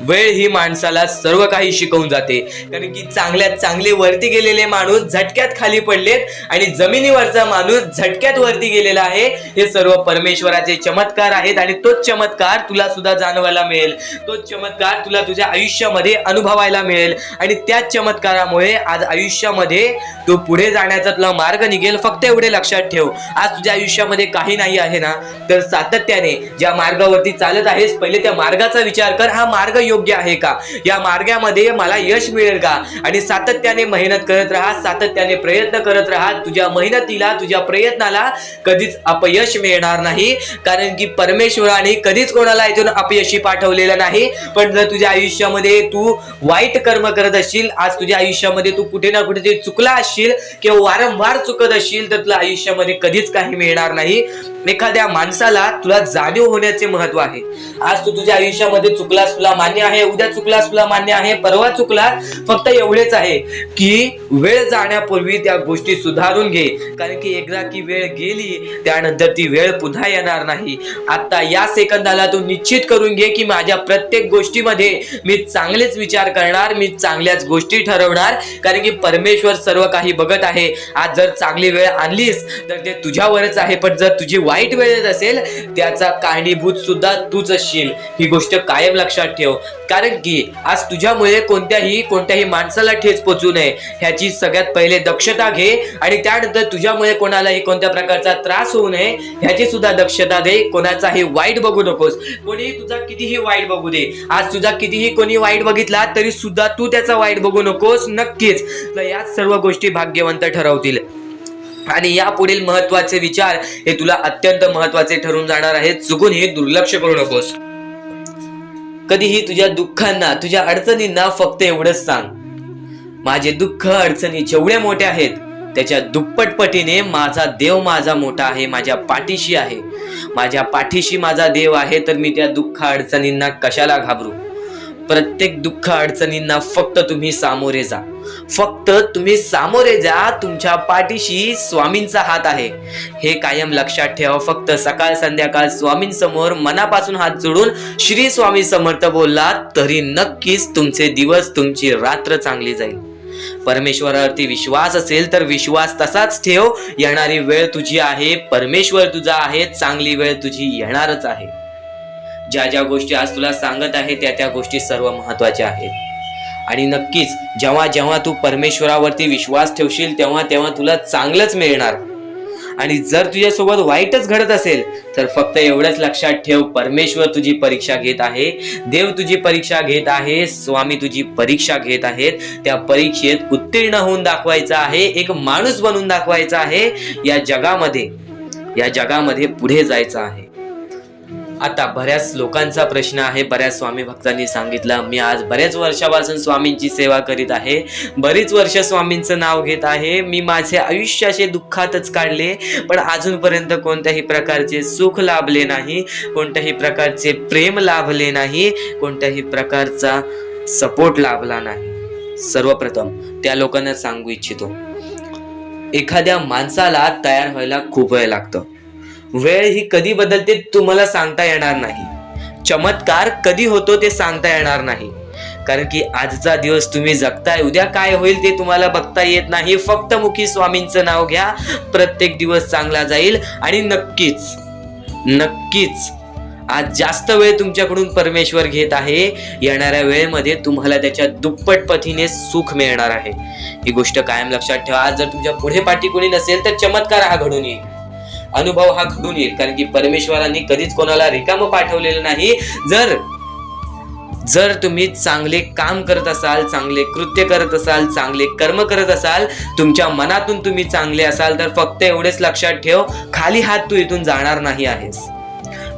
वेळ ही माणसाला सर्व काही शिकवून जाते. कारण की चांगल्यात चांगले वरती गेलेले माणूस झटक्यात खाली पडलेत आणि जमिनीवरचा माणूस झटक्यात वरती गेलेला आहे. हे सर्व परमेश्वराचे चमत्कार आहेत आणि तोच चमत्कार तुला सुद्धा जाणवायला मिळेल, तोच चमत्कार तुला तुझ्या आयुष्यामध्ये अनुभवायला मिळेल. आणि त्याच चमत्कारामुळे आज आयुष्यामध्ये तू पुढे जाण्याचा तुला मार्ग निघेल. फक्त एवढे लक्षात ठेव, आज तुझ्या आयुष्यामध्ये काही नाही आहे ना, तर सातत्याने ज्या मार्गावरती चालत आहेस, पहिले त्या मार्गाचा विचार कर. हा मार्ग योग्य आहे का, या मार्गामध्ये मला यश मिळेल का. आणि सातत्याने मेहनत करत राहा, सातत्याने प्रयत्न करत राहा. तुझ्या मेहनतीला, तुझ्या प्रयत्नाला कधीच अपयश मिळणार नाही. कारण की परमेश्वराने कधीच कोणाला इथून अपयशी पाठवलेलं नाही. पण जर तुझ्या आयुष्यामध्ये तू वाईट कर्म करत असशील, आज तुझ्या आयुष्यामध्ये तू कुठे ना कुठे चुकला असशील किंवा वारंवार चुकत असशील, तर तुला आयुष्यामध्ये कधीच काही मिळणार नाही. एखाद्या माणसाला तुला जाणीव होण्याचे महत्व आहे. आज तू तुझ्या आयुष्यामध्ये चुकलास, तुला मान्य आहे, उद्या चुकलास तुला मान्य आहे, परवा चुकलास, फक्त एवढेच आहे की वेळ जाण्यापूर्वी त्या गोष्टी सुधारून घे. कारण की एकदा की वेळ गेली त्यानंतर ती वेळ पुन्हा येणार नाही. आता या सेकंदाला तू निश्चित करून घे की माझ्या प्रत्येक गोष्टीमध्ये मी चांगलेच विचार करणार, मी चांगल्याच गोष्टी ठरवणार. कारण की परमेश्वर सर्व काही बघत आहे. आज जर चांगली वेळ आणलीस तर ते तुझ्यावरच आहे, पण जर तुझी वाईट वेळ असेल त्याचा कारणीभूत सुद्धा तूच असशील. ही गोष्ट कायम लक्षात ठेव. कारण की आज तुझ्यामुळे कोणत्याही माणसाला ठेच पोचू नये ह्याची सगळ्यात पहिले दक्षता घे. आणि त्यानंतर तुझ्यामुळे कोणालाही कोणत्या प्रकारचा त्रास होऊ नये ह्याची सुद्धा दक्षता दे. कोणाचाही वाईट बघू नकोस, कोणी तुझा कितीही वाईट बघू दे. आज तुझा कितीही कोणी वाईट बघितला तरी सुद्धा तू त्याचा वाईट बघू नकोस. नक्कीच या सर्व गोष्टी भाग्यवंत ठरवतील. आणि या पुढील महत्वाचे विचार हे तुला अत्यंत महत्वाचे ठरून जाणार आहेत. चुकून हे दुर्लक्ष करू नकोस. कधीही तुझ्या दुःखांना, तुझ्या अडचणींना फक्त एवढंच सांग, माझे दुःख अडचणी जेवढ्या मोठ्या आहेत त्याच्या दुप्पटपटीने माझा देव माझा मोठा आहे, माझ्या पाठीशी आहे. माझ्या पाठीशी माझा देव आहे, तर मी त्या दुःख अडचणींना कशाला घाबरू. प्रत्येक दुःख अडचणींना फक्त तुम्ही सामोरे जा, फक्त तुम्ही सामोरे जा. तुमच्या पाठीशी स्वामींचा हात आहे हे कायम लक्षात ठेवा. फक्त सकाळ संध्याकाळ स्वामींसमोर मनापासून हात जोडून श्री स्वामी समर्थ बोललात तरी नक्कीच तुमचे दिवस, तुमची रात्र चांगली जाईल. परमेश्वरावरती विश्वास असेल तर विश्वास तसाच ठेव. येणारी वेळ तुझी आहे, परमेश्वर तुझा आहे, चांगली वेळ तुझी येणारच आहे. ज्या ज्या गोष्टी आज तुला सांगत आहे त्या गोष्टी सर्व महत्वाच्या आहेत. आणि नक्कीच जेव्हा जेव्हा तू परमेश्वरावरती विश्वास ठेवशील तेव्हा तेव्हा तुला चांगलंच मिळणार. आणि जर तुझ्यासोबत वाईटच घडत असेल तर फक्त एवढंच लक्षात ठेव, परमेश्वर तुझी परीक्षा घेत आहे, देव तुझी परीक्षा घेत आहे, स्वामी तुझी परीक्षा घेत आहेत. त्या परीक्षेत उत्तीर्ण होऊन दाखवायचा आहे, एक माणूस बनून दाखवायचा आहे. या जगामध्ये पुढे जायचं आहे. आता बऱ्याच लोकांचा प्रश्न आहे, बऱ्याच स्वामी भक्तांनी सांगितलं, मी आज बऱ्याच वर्षापासून स्वामींची सेवा करीत आहे, बरीच वर्ष स्वामींचं नाव घेत आहे, मी माझे आयुष्य असे दुःखातच काढले, पण अजूनपर्यंत कोणत्याही प्रकारचे सुख लाभले नाही, कोणत्याही प्रकारचे प्रेम लाभले नाही, कोणत्याही प्रकारचा सपोर्ट लाभला नाही. सर्वप्रथम त्या लोकांना सांगू इच्छितो, एखाद्या माणसाला तयार व्हायला खूप वेळ लागतो. वेळ ही कधी बदलते तुम्हाला सांगता येणार नाही. चमत्कार कधी होतो ते सांगता येणार नाही, कारण की आजचा दिवस तुम्ही जगताय, उद्या काय होईल ते तुम्हाला बघता येत नाही. फक्त मुखी स्वामींचं नाव घ्या, प्रत्येक दिवस चांगला जाईल. आणि नक्कीच नक्कीच आज जास्त वेळ तुमच्याकडून परमेश्वर घेत आहे, येणाऱ्या वेळेमध्ये तुम्हाला त्याच्या दुप्पट पटीने सुख मिळणार आहे. ही गोष्ट कायम लक्षात ठेवा. आज जर तुमच्या पुढे पाठी कोणी नसेल तर चमत्कार हा घडून येईल, अनुभव हा घडून येईल, कारण की परमेश्वरांनी कधीच कोणाला रिकामं पाठवलेलं नाही. जर तुम्ही चांगले काम करत असाल, चांगले कृत्य करत असाल, चांगले कर्म करत असाल, तुमच्या मनातून तुम्ही चांगले असाल, तर फक्त एवढेच लक्षात ठेव, खाली हात तू इथून जाणार नाही आहेस.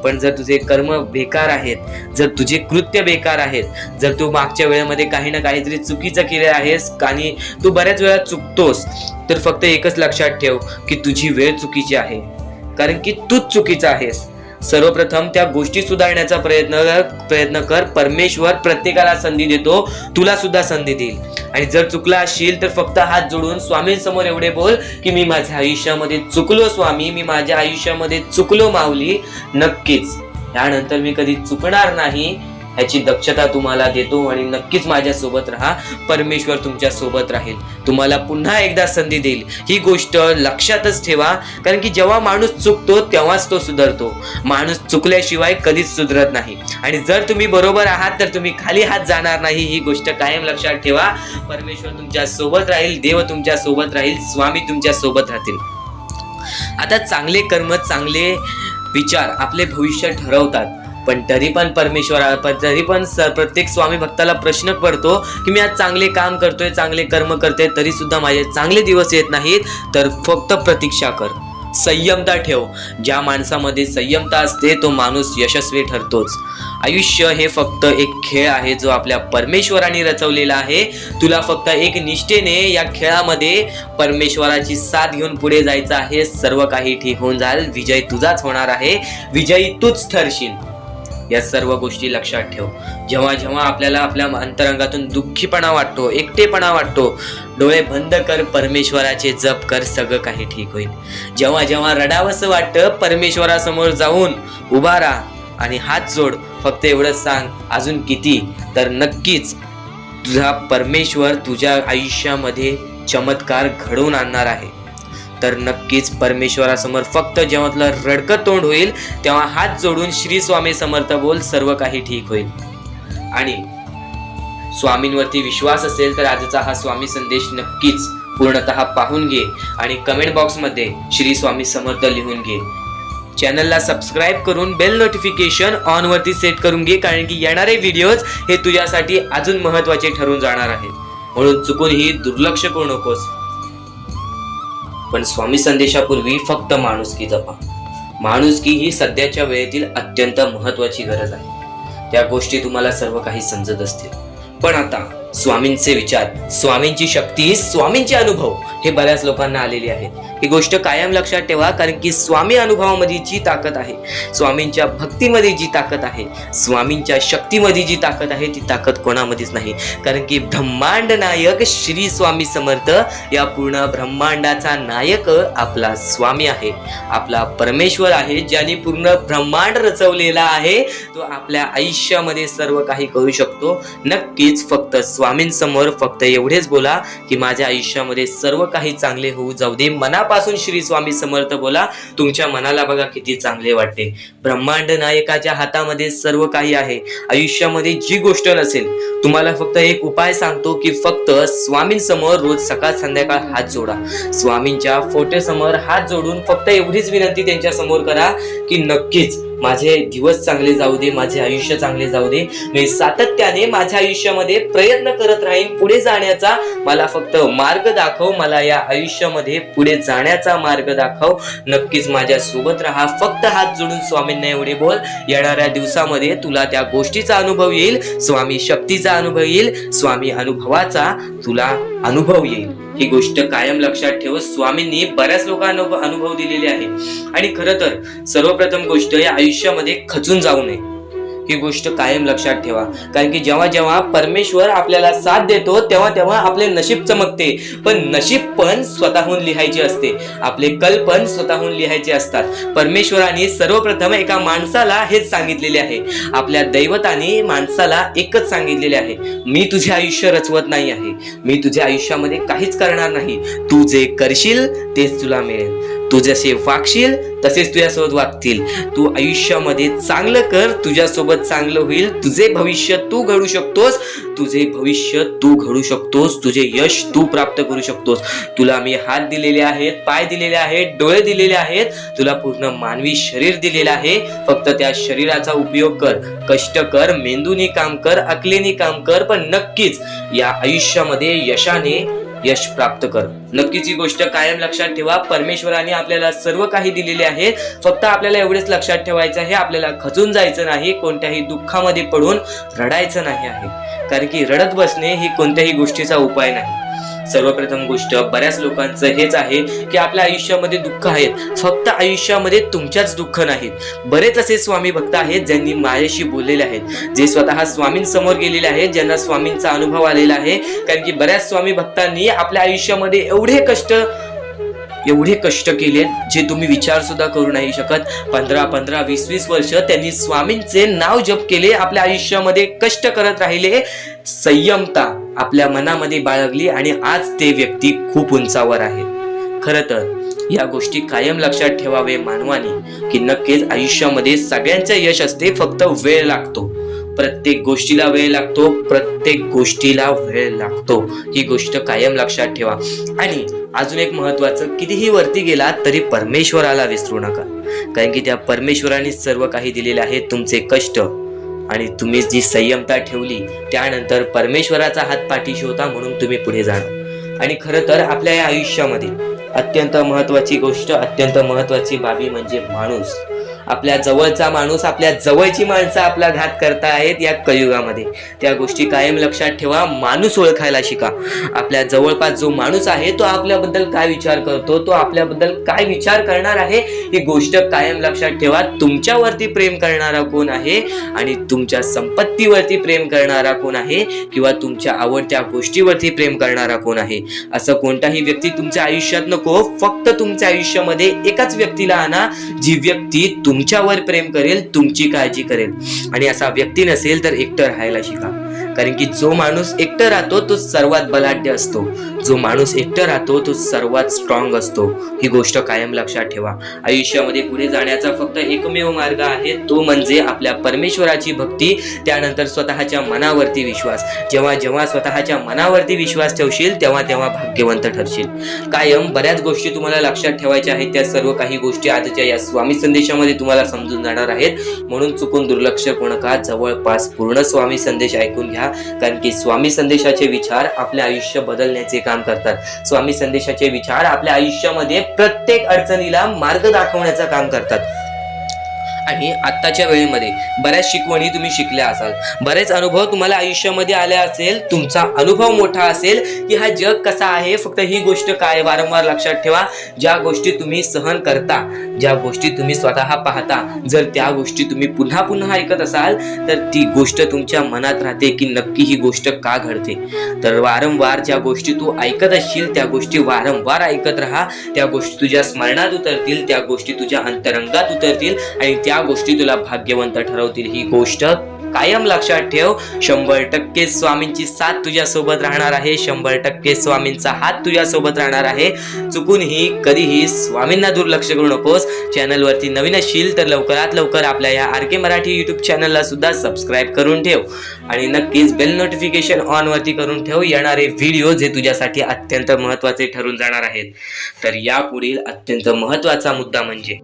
पण जर तुझे कर्म बेकार आहेत, जर तुझे कृत्य बेकार आहेत, जर तू मागच्या वेळेमध्ये काही ना काहीतरी चुकीचं केलं आहेस आणि तू बऱ्याच वेळा चुकतोस, तर फक्त एकच लक्षात ठेव की तुझी वेळ चुकीची आहे, कारण की तूच चुकीचा आहेस. सर्वप्रथम त्या गोष्टी सुधारण्याचा प्रयत्न कर. परमेश्वर प्रत्येकाला संधी देतो, तुला सुद्धा संधी देईल. आणि जर चुकला असशील तर फक्त हात जोडून स्वामींसमोर एवढे बोल की मी माझ्या आयुष्यामध्ये चुकलो स्वामी, मी माझ्या आयुष्यामध्ये चुकलो माऊली. नक्कीच यानंतर मी कधी चुकणार नाही याची दक्षता तुम्हाला देतो, आणि नक्कीच माझ्या सोबत राहा. परमेश्वर तुमच्या सोबत राहील, तुम्हाला पुन्हा एकदा संधी देईल. ही गोष्ट लक्षातच ठेवा, कारण की जेव्हा माणूस चुकतो तेव्हाच तो सुधारतो. माणूस चुकल्याशिवाय कधीच सुधरत नाही. आणि जर तुम्ही बरोबर आहात तर तुम्ही खाली हात जाणार नाही. ही गोष्ट कायम लक्षात ठेवा. परमेश्वर तुमच्या सोबत राहील, देव तुमच्या सोबत राहील, स्वामी तुमच्या सोबत राहतील. आता चांगले कर्म, चांगले विचार आपले भविष्य ठरवतात, पण तरी पण प्रत्येक स्वामी भक्ताला प्रश्न पडतो की मी आज चांगले काम करतोय, चांगले कर्म करतोय, तरी सुद्धा माझे चांगले दिवस येत नाहीत. तर फक्त प्रतीक्षा कर, संयमता ठेव. ज्या माणसामध्ये संयमता असते तो माणूस यशस्वी ठरतोच. आयुष्य हे फक्त एक खेळ आहे जो आपल्या परमेश्वराने रचवलेला आहे. तुला फक्त एक निष्ठेने या खेळामध्ये परमेश्वराची साथ घेऊन पुढे जायचं आहे. सर्व काही ठीक होऊन जाईल, विजय तुझाच होणार आहे, विजयी तूच ठरशील. या सर्व गोष्टी लक्षात ठेव. जेव्हा जेव्हा आपल्याला आपल्या अंतरंगातून दुःखीपणा वाटतो, एकटेपणा वाटतो, डोळे बंद कर, परमेश्वराचे जप कर, सगळं काही ठीक होईल. जेव्हा जेव्हा रडावंसं वाटतं, परमेश्वरासमोर जाऊन उभा राहा आणि हात जोड. फक्त एवढंच सांग, अजून किती, तर नक्कीच तुझा परमेश्वर तुझ्या आयुष्यामध्ये चमत्कार घडवून आणणार आहे. तर नक्कीच परमेश्वरासमोर फक्त जेव्हा तुला रडकं तोंड होईल तेव्हा हात जोडून श्री स्वामी समर्थ बोल, सर्व काही ठीक होईल. आणि स्वामींवरती विश्वास असेल तर आजचा हा स्वामी संदेश नक्कीच पूर्णतः पाहून घे आणि कमेंट बॉक्समध्ये श्री स्वामी समर्थ लिहून घे. चॅनलला सबस्क्राईब करून बेल नोटिफिकेशन ऑन वरती सेट करून घे, कारण की येणारे व्हिडिओज हे तुझ्यासाठी अजून महत्त्वाचे ठरून जाणार आहेत. म्हणून चुकूनही दुर्लक्ष करू नकोस. पण स्वामी संदेशापूर्वी फक्त माणुसकी जपा. माणुसकी ही सध्याच्या वेळेतील अत्यंत महत्त्वाची गरज आहे. त्या गोष्टी तुम्हाला सर्व काही समजत असतील, पण आता स्वामींचे विचार, स्वामींची शक्ती, स्वामींचे अनुभव हे बऱ्याच लोकांना आलेले आहेत. ही गोष्ट कायम लक्षात ठेवा, कारण की स्वामी अनुभवामध्ये जी ताकद आहे, स्वामींच्या भक्तीमध्ये जी ताकद आहे, स्वामींच्या शक्तीमध्ये जी ताकद आहे, ती ताकद कोणामध्येच नाही. कारण की ब्रह्मांड नायक श्री स्वामी समर्थ, या पूर्ण ब्रह्मांडाचा नायक आपला स्वामी आहे, आपला परमेश्वर आहे, ज्याने पूर्ण ब्रह्मांड रचवलेला आहे. तो आपल्या आयुष्यामध्ये सर्व काही करू शकतो. नक्कीच फक्त स्वामींसमोर फक्त एवढेच बोला की माझ्या आयुष्यामध्ये सर्व काही चांगले होऊ जाऊ दे. मनापासून श्री स्वामी समर्थ बोला. तुमच्या मनाला बघा किती चांगले वाटते. ब्रह्मांड नायकाच्या हातामध्ये सर्व काही आहे. आयुष्यामध्ये जी गोष्ट नसेल, तुम्हाला फक्त एक उपाय सांगतो की फक्त स्वामींसमोर रोज सकाळ संध्याकाळ हात जोडा. स्वामींच्या फोटो समोर हात जोडून फक्त एवढीच विनंती त्यांच्या समोर करा की नक्कीच माझे दिवस चांगले जाऊ दे, माझे आयुष्य चांगले जाऊ दे, मी सातत्याने माझ्या आयुष्यामध्ये प्रयत्न करत राहीन पुढे जाण्याचा. मला फक्त मार्ग दाखव, मला या आयुष्यामध्ये पुढे जाण्याचा मार्ग दाखव. नक्कीच माझ्या सोबत राहा. फक्त हात जोडून स्वामींना एवढे बोल. येणाऱ्या दिवसामध्ये तुला त्या गोष्टीचा अनुभव येईल, स्वामी शक्तीचा अनुभव येईल, स्वामी अनुभवाचा तुला अनुभव येईल. ही गोष्ट कायम लक्षात ठेव. स्वामींनी बऱ्याच लोकांना अनुभव दिलेले आहे. आणि खरं तर सर्वप्रथम गोष्ट या आयुष्यामध्ये खचून जाऊ नये, ही गोष्ट कायम लक्षात ठेवा. कारण की जेव्हा जेव्हा परमेश्वर आपल्याला साथ देतो तेव्हा तेव्हा आपले नशीब चमकते. पण नशीब पण स्वतःहून लिहायचे असते, आपले कल पण स्वतःहून लिहायचे असतात. परमेश्वराने सर्वप्रथम एका माणसाला हेच सांगितलेले आहे, आपल्या दैवताने माणसाला एकच सांगितलेले आहे, मी तुझे आयुष्य रचवत नाही आहे, मी तुझ्या आयुष्यामध्ये काहीच करणार नाही. तू जे करशील तेच तुला मिळेल. तू जसे वागशील तसेच तुझ्यासोबत वागतील. तू आयुष्यामध्ये चांगलं कर, तुझ्यासोबत चांगलं होईल. तुझे भविष्य तू घडू शकतोस, तुझे भविष्य तू घडू शकतोस, तुझे यश तू प्राप्त करू शकतोस. तुला मी हात दिलेले आहेत, पाय दिलेले आहेत, डोळे दिलेले आहेत, तुला पूर्ण मानवी शरीर दिलेलं आहे. फक्त त्या शरीराचा उपयोग कर, कष्ट कर, मेंदूने काम कर, अकलेने काम कर, पण नक्कीच या आयुष्यामध्ये यशाने यश प्राप्त कर. नक्कीच ही गोष्ट कायम लक्षात ठेवा. परमेश्वराने आपल्याला सर्व काही दिलेले आहे. फक्त आपल्याला एवढेच लक्षात ठेवायचं आहे, आपल्याला खचून जायचं नाही, कोणत्याही दुःखामध्ये पडून रडायचं नाही आहे. कारण की रडत बसणे ही कोणत्याही गोष्टीचा उपाय नाही. सर्वप्रथम गोष्ट बऱ्याच लोकांचं हेच आहे की आपल्या आयुष्यामध्ये दुःख आहेत, फक्त आयुष्यामध्ये तुमच्याच दुःख नाहीत. बरेच असे स्वामी भक्त आहेत ज्यांनी माझ्याशी बोललेले आहेत, जे स्वतः स्वामींसमोर गेलेले आहेत, ज्यांना स्वामींचा अनुभव आलेला आहे. कारण की बऱ्याच स्वामी भक्तांनी आपल्या आयुष्यामध्ये एवढे कष्ट केले जे तुम्ही विचार सुद्धा करू नाही शकत. 15-15, 20-20 वर्ष त्यांनी स्वामींचे नाव जप केले, आपल्या आयुष्यामध्ये कष्ट करत राहिले, संयमता आपल्या मनामध्ये बाळगली आणि आज ते व्यक्ती खूप उंचावर आहे. खरं तर या गोष्टी कायम लक्षात ठेवावे मानवाने की नक्कीच आयुष्यामध्ये सगळ्यांचं यश असते, फक्त वेळ लागतो. प्रत्येक गोष्टीला वेळ लागतो, प्रत्येक गोष्टीला वेळ लागतो. ही गोष्ट कायम लक्षात ठेवा. आणि अजून एक महत्वाचं, कितीही वरती गेला तरी परमेश्वराला विसरू नका. कारण की त्या परमेश्वराने सर्व काही दिलेले आहे. तुमचे कष्ट आणि तुम्ही जी संयमता ठेवली त्यानंतर परमेश्वराचा हात पाठीशी होता म्हणून तुम्ही पुढे जाणार. आणि खरं तर आपल्या या आयुष्यामध्ये अत्यंत महत्वाची गोष्ट, अत्यंत महत्वाची बाबी म्हणजे माणूस. आपल्या जवळचा माणूस, आपल्या जवळची माणसं आपला घात करतायत या कलियुगामध्ये. त्या गोष्टी कायम लक्षात ठेवा. माणूस ओळखायला शिका. आपल्या जवळपास जो माणूस आहे तो आपल्याबद्दल काय विचार करतो, तो आपल्याबद्दल काय विचार करणार आहे, ही गोष्ट कायम लक्षात ठेवा. तुमच्यावरती प्रेम करणारा कोण आहे आणि तुमच्या संपत्तीवरती प्रेम करणारा कोण आहे किंवा तुमच्या आवडत्या गोष्टीवरती प्रेम करणारा कोण आहे, असं कोणताही व्यक्ती तुमच्या आयुष्यात नको. फक्त तुमच्या आयुष्यामध्ये एकाच व्यक्तीला आणा, जी व्यक्ती तुमच्यावर प्रेम करेल, तुमची काळजी करेल. आणि असा व्यक्ती नसेल तर एकटं राहायला शिका. कारण की जो माणूस एकटं राहतो तो सर्वात बलाढ्य असतो, जो माणूस एकटं राहतो तो सर्वात स्ट्रॉंग असतो. ही गोष्ट कायम लक्षात ठेवा. आयुष्यामध्ये पुढे जाण्याचा फक्त एकमेव मार्ग आहे, तो म्हणजे आपल्या परमेश्वराची भक्ती, त्यानंतर स्वतःच्या मनावरती विश्वास. जेव्हा जेव्हा स्वतःच्या मनावरती विश्वास ठेवशील तेव्हा तेव्हा भाग्यवंत ठरशील. कायम बऱ्याच गोष्टी तुम्हाला लक्षात ठेवायच्या आहेत. त्या सर्व काही गोष्टी आजच्या या स्वामी संदेशामध्ये तुम्हाला समजून जाणार आहेत. म्हणून चुकून दुर्लक्ष करू नका. जवळपास पूर्ण स्वामी संदेश ऐकून घ्या. कारण की स्वामी संदेशाचे विचार आपले आयुष्य बदलण्याचे काम करतात. स्वामी संदेशाचे विचार आपल्या आयुष्यामध्ये प्रत्येक अडचणीला मार्ग दाखवण्याचं काम करतात. आणि आत्ताच्या वेळेमध्ये बऱ्याच शिकवणी तुम्ही शिकल्या असाल, बरेच अनुभव तुम्हाला आयुष्यामध्ये आले असेल, तुमचा अनुभव मोठा असेल की हा जग कसा आहे. फक्त ही गोष्ट काय वारंवार लक्षात ठेवा, ज्या गोष्टी तुम्ही सहन करता, ज्या गोष्टी तुम्ही स्वतः पाहता, जर त्या गोष्टी तुम्ही पुन्हा पुन्हा ऐकत असाल तर ती गोष्ट तुमच्या मनात राहते की नक्की ही गोष्ट का घडते. तर वारंवार ज्या गोष्टी तू ऐकत असशील त्या गोष्टी वारंवार ऐकत राहा. त्या गोष्टी तुझ्या स्मरणात उतरतील, त्या गोष्टी तुझ्या अंतरंगात उतरतील आणि त्या गोष्टी तुला भाग्यवंत ठरवतील. ही गोष्ट कायम लक्षात ठेव. 100% स्वामींची साथ तुझ्या सोबत राहणार आहे. 100% स्वामींचा हात तुझ्या सोबत राहणार आहे. चुकूनही कधीही स्वामींना दुर्लक्ष करू नकोस. चॅनलवरती नवीन असशील तर लवकरात लवकर आपल्या या आर के मराठी युट्यूब चॅनलला सुद्धा सबस्क्राईब करून ठेव आणि नक्कीच बेल नोटिफिकेशन ऑन वरती करून ठेव. येणारे व्हिडिओ जे तुझ्यासाठी अत्यंत महत्त्वाचे ठरून जाणार आहेत. तर यापुढील अत्यंत महत्त्वाचा मुद्दा म्हणजे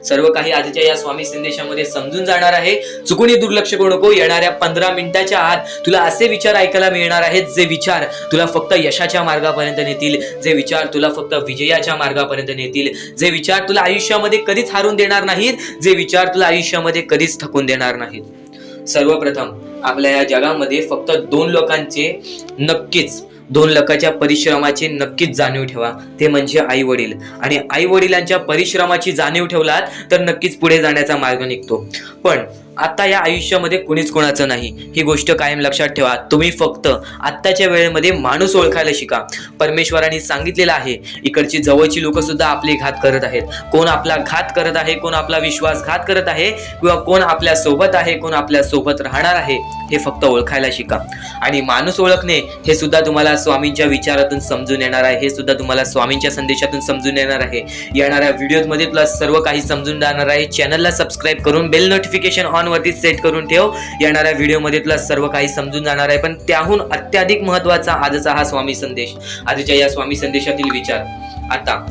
सर्व काही आजच्या या स्वामी संदेशामध्ये समजून जाणार आहे. चुकूनही दुर्लक्ष करू नको. येणाऱ्या 15 मिनिटाच्या आत तुला असे विचार ऐकायला मिळणार आहेत जे विचार तुला फक्त यशाच्या मार्गापर्यंत नेतील, जे विचार तुला फक्त विजयाच्या मार्गापर्यंत नेतील, जे विचार तुला आयुष्यामध्ये कधीच हारून देणार नाहीत, जे विचार तुला आयुष्यामध्ये कधीच थकून देणार नाहीत. सर्वप्रथम आपल्या या जगामध्ये फक्त 2 लोकांचे नक्कीच 2 लोकांच्या परिश्रमाची नक्कीच जाणीव ठेवा, ते म्हणजे आई वडील. आणि आई वडिलांच्या परिश्रमाची जाणीव ठेवलात तर नक्कीच पुढे जाण्याचा मार्ग निघतो. पण आता या आयुष्यामध्ये कुणीच कोणाचं नाही, ही गोष्ट कायम लक्षात ठेवा. तुम्ही फक्त आत्ताच्या वेळेमध्ये माणूस ओळखायला शिका. परमेश्वराने सांगितलेलं आहे, इकडची जवळची लोक सुद्धा आपले घात करत आहेत. कोण आपला घात करत आहे, कोण आपला विश्वासघात करत आहे, किंवा कोण आपल्या सोबत आहे, कोण आपल्या सोबत राहणार आहे, हे फक्त ओळखायला शिका. आणि माणूस ओळखणे हे सुद्धा तुम्हाला स्वामींच्या विचारातून समजून येणार आहे, हे सुद्धा तुम्हाला स्वामींच्या संदेशातून समजून येणार आहे. येणाऱ्या व्हिडिओमध्ये तुला सर्व काही समजून जाणार आहे. चॅनलला सबस्क्राईब करून बेल नोटिफिकेशन ऑन वरती सेट करून ठेव. येणाऱ्या व्हिडिओमध्ये तुला सर्व काही समजून जाणार आहे. पण त्याहून अत्याधिक महत्वाचा आजचा हा स्वामी संदेश, आजच्या या स्वामी संदेशातील विचार. आता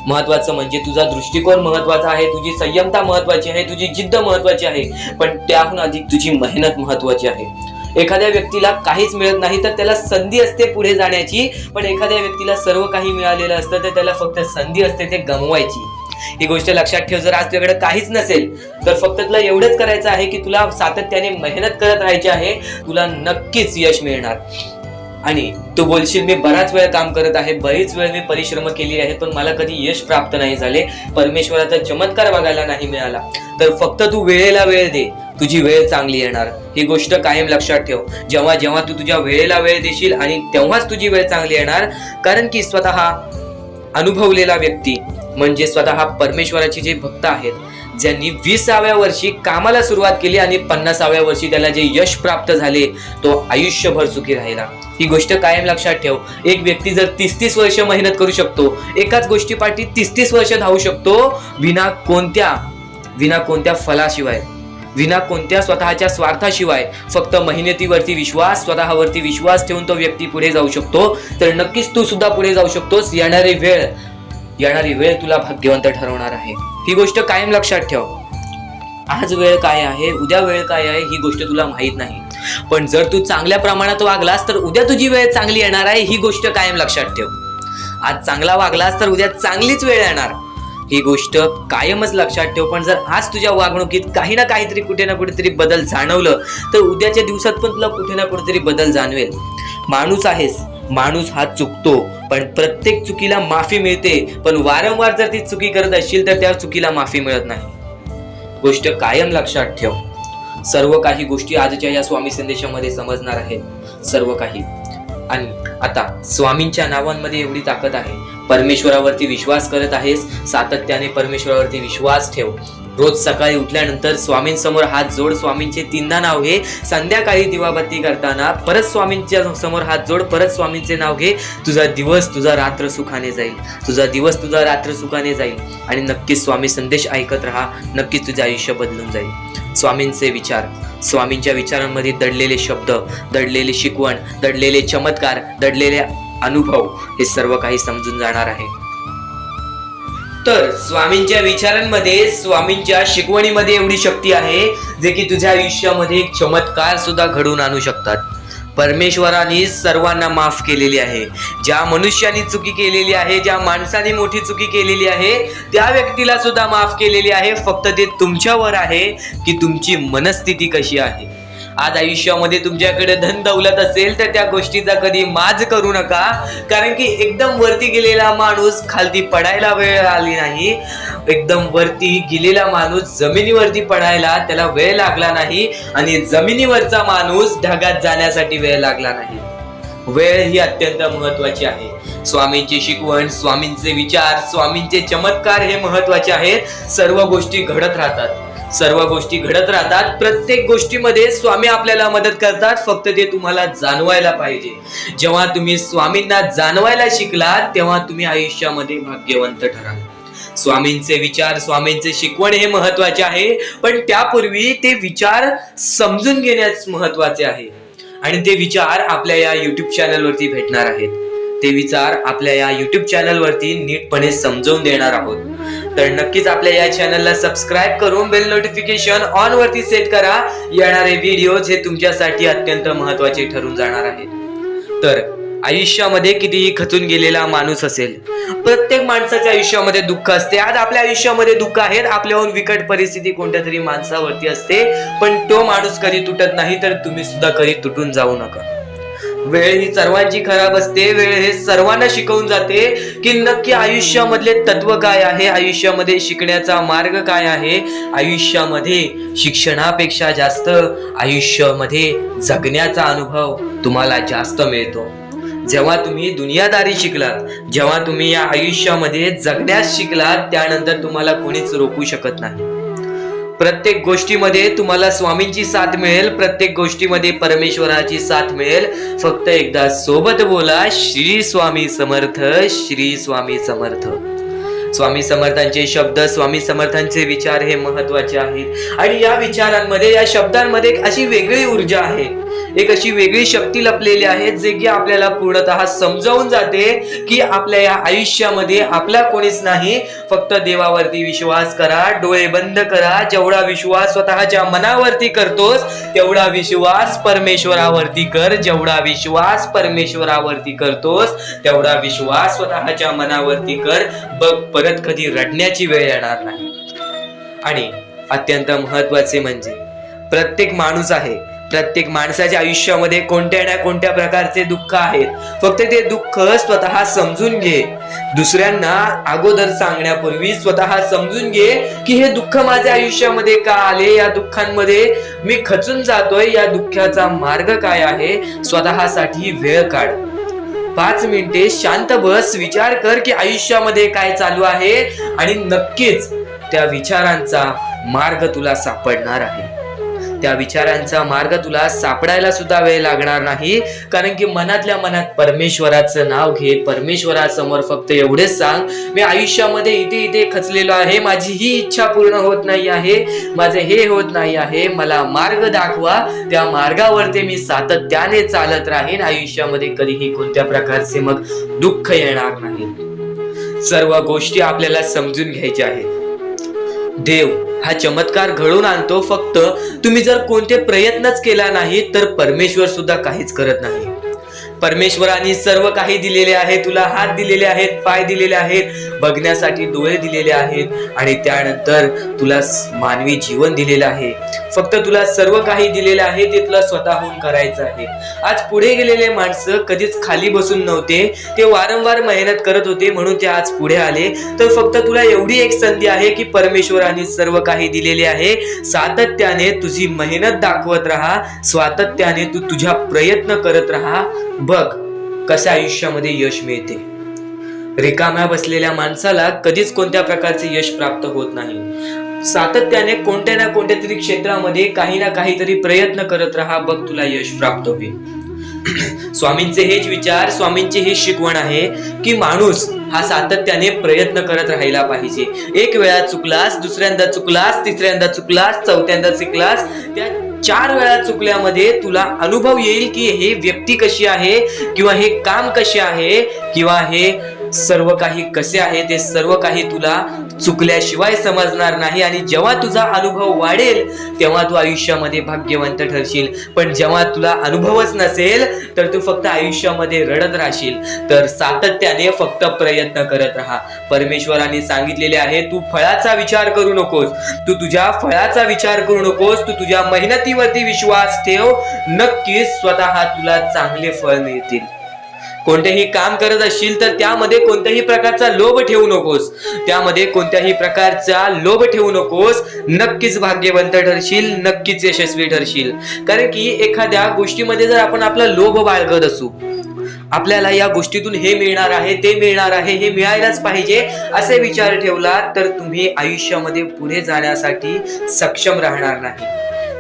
महत्वाचं म्हणजे तुझा दृष्टिकोन महत्वाचा आहे, तुझी संयमता महत्वाची आहे, तुझी जिद्द महत्वाची आहे, पण त्याहून अधिक तुझी मेहनत महत्वाची आहे. एखाद्या व्यक्तीला काहीच मिळत नाही तर त्याला संधी असते पुढे जाण्याची, पण एखाद्या व्यक्तीला सर्व काही मिळालेलं असतं तर त्याला फक्त संधी असते ते गमवायची. ही गोष्ट लक्षात ठेव. जर आज तुझ्याकडे काहीच नसेल तर फक्त तुला एवढंच करायचं आहे की तुला सातत्याने मेहनत करत राहायची आहे, तुला नक्कीच यश मिळणार. आणि तू बोलशील मी बराच वेळ काम करत आहे, बरीच वेळ मी परिश्रम केली आहे, पण मला कधी यश प्राप्त नाही झाले, परमेश्वराचा चमत्कार बघायला नाही मिळाला. तर फक्त तू वेळेला वेळ दे, तुझी वेळ चांगली येणार. ही गोष्ट कायम लक्षात ठेव. जेव्हा जेव्हा तू तुझ्या वेळेला वेळ देशील आणि तेव्हाच तुझी वेळ चांगली येणार. कारण की स्वतः अनुभवलेला व्यक्ती म्हणजे स्वतः परमेश्वराचे जे भक्त आहेत, ज्यांनी 20व्या वर्षी कामाला सुरुवात केली आणि 50व्या वर्षी त्याला जे यश प्राप्त झाले, तो आयुष्यभर सुखी राहिला. ही गोष्ट कायम लक्षात ठेव. एक व्यक्ती जर 30-30 वर्ष मेहनत करू शकतो, एकाच गोष्टीपाठी 30-30 वर्ष धावू शकतो, विना कोणत्या फलाशिवाय, विना कोणत्या स्वतःच्या स्वार्थाशिवाय, फक्त मेहनतीवरती विश्वास, स्वतःवरती विश्वास ठेवून तो व्यक्ती पुढे जाऊ शकतो. तर नक्कीच तू सुद्धा पुढे जाऊ शकतोस. येणारी वेळ तुला भाग्यवंत ठरवणार आहे. ही गोष्ट कायम लक्षात ठेव. आज वेळ काय आहे, उद्या वेळ काय आहे, ही गोष्ट तुला माहित नाही. पण जर तू चांगल्या प्रमाणात वागलास तर उद्या तुझी वेळ चांगली येणार आहे, ही गोष्ट कायम लक्षात ठेव. आज चांगला वागलास तर उद्या चांगलीच वेळ येणार, ही गोष्ट कायमच लक्षात ठेव. पण जर आज तुझ्या वागणुकीत काही ना काहीतरी कुठे ना कुठेतरी बदल जाणवलं तर उद्याच्या दिवसात पण तुला कुठे ना कुठेतरी बदल जाणवेल. माणूस आहेस, माणूस हा चुकतो, पण प्रत्येक चुकीला माफी मिळते. पण वारंवार जर ती चुकी करत असशील तर त्या चुकीला माफी मिळत नाही. गोष्ट कायम लक्षात ठेव. सर्व काही गोष्टी आजच्या या स्वामी संदेशामध्ये समजणार आहेत, सर्व काही. आणि आता स्वामींच्या नावांमध्ये एवढी ताकद आहे. परमेश्वरावरती विश्वास करत आहेस, सातत्याने परमेश्वरावरती विश्वास ठेव. रोज सकाळी उठल्यानंतर स्वामींसमोर हात जोड, स्वामींचे 3दा नाव घे. संध्याकाळी दिवाबत्ती करताना परत स्वामींच्या समोर हात जोड, परत स्वामींचे नाव घे. तुझा दिवस तुझा रात्र सुखाने जाईल, तुझा दिवस तुझा रात्र सुखाने जाईल. आणि नक्कीच स्वामी संदेश ऐकत राहा, नक्कीच तुझे आयुष्य बदलून जाईल. स्वामींचे विचार, स्वामींच्या विचारांमध्ये दडलेले शब्द, दडलेले शिकवण, दडलेले चमत्कार, दडलेले अनुभव, हे सर्व काही समजून जाणार आहे. तर स्वामींच्या विचारांमध्ये, स्वामींच्या शिकवणीमध्ये एवढी शक्ती आहे जे की तुझ्या आयुष्यामध्ये एक चमत्कार सुद्धा घडवून आणू शकतात. परमेश्वराने सर्वांना माफ केलेली आहे. ज्या मनुष्याने चुकी केलेली आहे, ज्या माणसाने मोठी चुकी केलेली आहे, त्या व्यक्तीला सुद्धा माफ केलेली आहे. फक्त ते तुमच्यावर आहे की तुमची मनस्थिती कशी आहे. आज आयुष्यामध्ये तुमच्याकडे धन दौलत असेल तर त्या गोष्टीचा कधी माज करू नका, कारण की एकदम वरती गेलेला माणूस खालती पडायला वेळ आली नाही. एकदम वरती गेलेला माणूस जमिनीवरती पडायला त्याला वेळ लागला नाही, आणि जमिनीवरचा माणूस ढगात जाण्यासाठी वेळ लागला नाही. वेळ ही अत्यंत महत्वाची आहे. स्वामींची शिकवण, स्वामींचे विचार, स्वामींचे चमत्कार हे महत्वाचे आहेत. सर्व गोष्टी घडत राहतात, सर्व गोष्टी घडत राहतात. प्रत्येक गोष्टीमध्ये स्वामी आपल्याला मदत करतात, फक्त ते तुम्हाला जाणवायला पाहिजे. जेव्हा तुम्ही स्वामींना जाणवायला शिकलात तेव्हा तुम्ही आयुष्यामध्ये भाग्यवंत ठराल. स्वामींचे विचार, स्वामींचे शिकवण हे महत्वाचे आहे, पण त्यापूर्वी ते विचार समजून घेण्यास महत्वाचे आहे. आणि ते विचार आपल्या या युट्यूब चॅनलवरती भेटणार आहेत. ते विचार आपल्या या युट्यूब चॅनलवरती नीटपणे समजावून देणार आहोत. तर नक्कीच आपल्या या चॅनलला सबस्क्राईब करून बेल नोटिफिकेशन ऑन वरती सेट करा. येणारे व्हिडिओज हे तुमच्यासाठी अत्यंत महत्त्वाचे ठरून जाणार आहेत. तर आयुष्यामध्ये कितीही खचून गेलेला माणूस असेल, प्रत्येक माणसाच्या आयुष्यामध्ये दुःख असते. आज आपल्या आयुष्यामध्ये दुःख आहेत, आपल्याहून विकट परिस्थिती कोणत्या तरी माणसावरती असते, पण तो माणूस कधी तुटत नाही, तर तुम्ही सुद्धा कधी तुटून जाऊ नका. वेळ ही सर्वांची खराब असते. वेळ हे सर्वांना शिकवून जाते की नक्की आयुष्यामधले तत्व काय आहे, आयुष्यामध्ये शिकण्याचा मार्ग काय आहे. आयुष्यामध्ये शिक्षणापेक्षा जास्त आयुष्यामध्ये जगण्याचा अनुभव तुम्हाला जास्त मिळतो. जेव्हा तुम्ही दुनियादारी शिकलात, जेव्हा तुम्ही या आयुष्यामध्ये जगण्यास शिकलात, त्यानंतर तुम्हाला कोणीच रोखू शकत नाही. प्रत्येक गोष्टीमध्ये तुम्हाला स्वामींची साथ मिळेल, प्रत्येक गोष्टीमध्ये परमेश्वराची साथ मिळेल. फक्त एकदा सोबत बोला, श्री स्वामी समर्थ, श्री स्वामी समर्थ. स्वामी समर्थांचे शब्द, स्वामी समर्थांचे विचार हे महत्वाचे आहेत. आणि या विचारांमध्ये, या शब्दांमध्ये एक अशी वेगळी ऊर्जा आहे, एक अशी वेगळी शक्ती लपलेली आहे, जे की आपल्याला पूर्णतः समजावून जाते की आपल्या या आयुष्यामध्ये आपला कोणीच नाही. फक्त देवावरती विश्वास करा, डोळे बंद करा. जेवढा विश्वास स्वतःच्या मनावरती करतोस, तेवढा विश्वास परमेश्वरावरती कर. जेवढा विश्वास परमेश्वरावरती करतोस, तेवढा विश्वास स्वतःच्या मनावरती कर. बघ, परत कधी रडण्याची वेळ येणार नाही. आणि अत्यंत महत्वाचे म्हणजे प्रत्येक माणूस आहे, प्रत्येक माणसाच्या आयुष्यामध्ये कोणत्या ना कोणत्या प्रकारचे दुःख आहेत. फक्त ते दुःख स्वतः समजून घे. दुसऱ्यांना अगोदर सांगण्यापूर्वी स्वतः समजून घे की हे दुःख माझ्या आयुष्यामध्ये का आले, या दुःखांमध्ये मी खचून जातोय, या दुःखाचा मार्ग काय आहे. स्वतःसाठी वेळ काढ, 5 मिनिटे शांत बस, विचार कर की आयुष्यामध्ये काय चालू आहे, आणि नक्कीच त्या विचारांचा मार्ग तुला सापडणार आहे. त्या विचारांचा मार्ग तुला सापडायला सुद्धा वेळ लागणार नाही. कारण की मनातल्या मनात परमेश्वराचं नाव घे. परमेश्वरासमोर फक्त एवढेच सांग, मी आयुष्यामध्ये इथे इथे खचलेलो आहे, माझी ही इच्छा पूर्ण होत नाही आहे, माझे हे होत नाही आहे, मला मार्ग दाखवा. त्या मार्गावरती मी सातत्याने चालत राहीन. आयुष्यामध्ये कधीही कोणत्या प्रकारचे मग दुःख येणार नाही. सर्व गोष्टी आपल्याला समजून घ्यायच्या आहेत. देव हा चमत्कार घडवून आणतो. फक्त तुम्ही जर कोणते प्रयत्नच केला नाही, तर परमेश्वर सुद्धा काहीच करत नाही. परमेश्वराने सर्व काही दिलेले आहे. तुला हात दिलेले आहेत, पाय दिलेले आहेत, बघण्यासाठी डोळे दिलेले आहेत, आणि त्यानंतर तुला मानवी जीवन दिलेलं आहे. फक्त तुला सर्व काही दिलेलं आहे, ते तुला स्वतःहून करायचं आहे. आज पुढे गेलेले माणसं कधीच खाली बसून नव्हते, ते वारंवार मेहनत करत होते, म्हणून ते आज पुढे आले. तर फक्त तुला एवढी एक संधी आहे की परमेश्वराने सर्व काही दिलेले आहे. सातत्याने तुझी मेहनत दाखवत राहा, सातत्याने तू तुझ्या प्रयत्न करत राहा. बघ कशा आयुष्यामध्ये यश मिळते. रिकाम्या बसलेल्या माणसाला कधीच कोणत्या प्रकारचे यश प्राप्त होत नाही. सातत्याने कोणत्या ना कोणत्या तरी क्षेत्रामध्ये काही ना काहीतरी प्रयत्न करत राहा, बघ तुला यश प्राप्त होईल. स्वामींचे हेच विचार, स्वामींची ही शिकवण आहे की माणूस हा सातत्याने प्रयत्न करत राहायला पाहिजे. एक वेळा चुकलास, दुसऱ्यांदा चुकलास, तिसऱ्यांदा चुकलास, चौथ्यांदा चुकलास, त्या 4 वेळा चुकल्यामध्ये तुला अनुभव येईल की हे व्यक्ती कशी आहे, किंवा हे काम कसे आहे, किंवा हे सर्व काही कसे आहे. ते सर्व काही तुला चुकल्याशिवाय समजणार नाही. आणि जेव्हा तुझा अनुभव वाढेल, तेव्हा तू आयुष्यामध्ये भाग्यवंत ठरशील. पण जेव्हा तुला अनुभवच नसेल, तर तू फक्त आयुष्यामध्ये रडत राहशील. तर सातत्याने फक्त प्रयत्न करत राहा. परमेश्वराने सांगितलेले आहे, तू फळाचा विचार करू नकोस, तू तुझ्या फळाचा विचार करू नकोस, तू तुझ्या मेहनतीवरती विश्वास ठेव. नक्कीच स्वतः तुला चांगले फळ मिळतील. कोणतेही काम करत असशील तर त्यामध्ये कोणत्याही प्रकारचा लोभ ठेवू नकोस, त्यामध्ये कोणत्याही प्रकारचा लोभ ठेवू नकोस. नक्कीच भाग्यवंत ठरशील, नक्कीच यशस्वी ठरशील. कारण की एखाद्या गोष्टीमध्ये जर आपण आपला लोभ बाळगत असू, आपल्याला या गोष्टीतून हे मिळणार आहे, ते मिळणार आहे, हे मिळायलाच पाहिजे असे विचार ठेवला, तर तुम्ही आयुष्यामध्ये पुढे जाण्यासाठी सक्षम राहणार नाही.